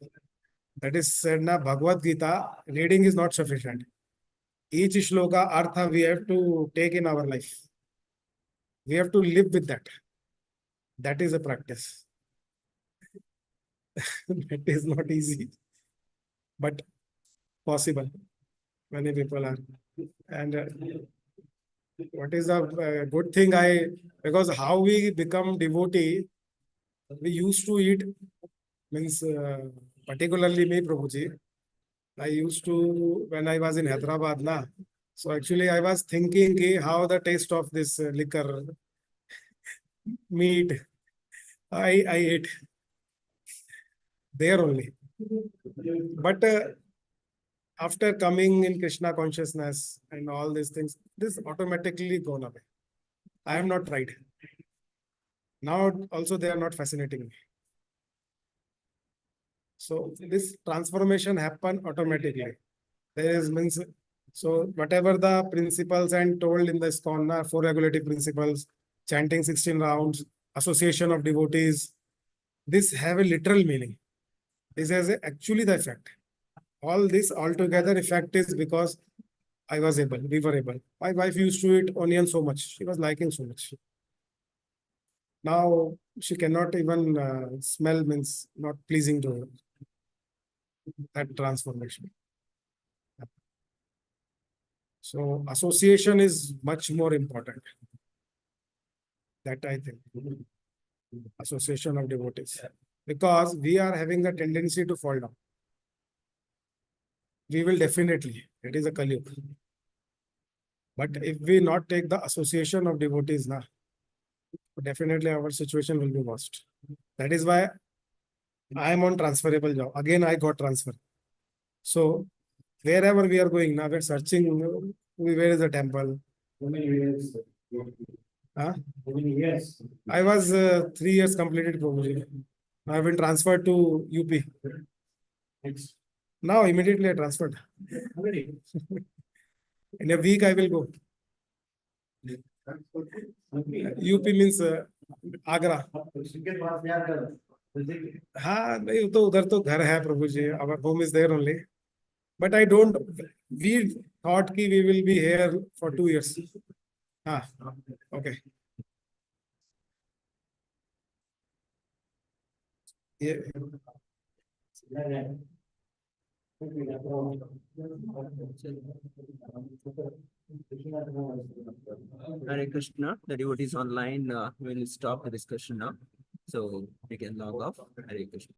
That is said na Bhagavad Gita, reading is not sufficient. Each shloka artha we have to take in our life. We have to live with that. That is a practice. It is not easy, but possible. Many people are. And what is the good thing because how we become devotee, we used to eat, means particularly me, Prabhuji, I used to, when I was in Hyderabad, so actually I was thinking how the taste of this liquor, meat, I ate there only. But after coming in Krishna consciousness and all these things, this automatically gone away. I have not tried. Now also they are not fascinating me. So this transformation happen automatically. There is means, so whatever the principles and told in the ISKCON, 4 regulative principles, chanting 16 rounds, association of devotees, this have a literal meaning. This has actually the effect. All this altogether effect is because we were able. My wife used to eat onion so much. She was liking so much. Now she cannot even smell, means not pleasing to her. That transformation. So association is much more important. That I think. Association of devotees. Because we are having the tendency to fall down. We will definitely. It is a Kali Yuga. But if we not take the association of devotees, definitely our situation will be worst. That is why I am on transferable job. Again, I got transfer. So wherever we are going now, we're searching where is the temple. How many years? Huh? How many years? I was 3 years completed probably. I have been transferred to UP. Next. Now immediately I transferred. Already. In a week I will go. UP means Agra. हाँ नहीं तो उधर तो घर है प्रभु जी. Our home is there only. But I don't. We thought कि we will be here for 2 years. Okay. Yeah. Hare Krishna, the devotees online will stop the discussion now. So we can log off. Hare Krishna.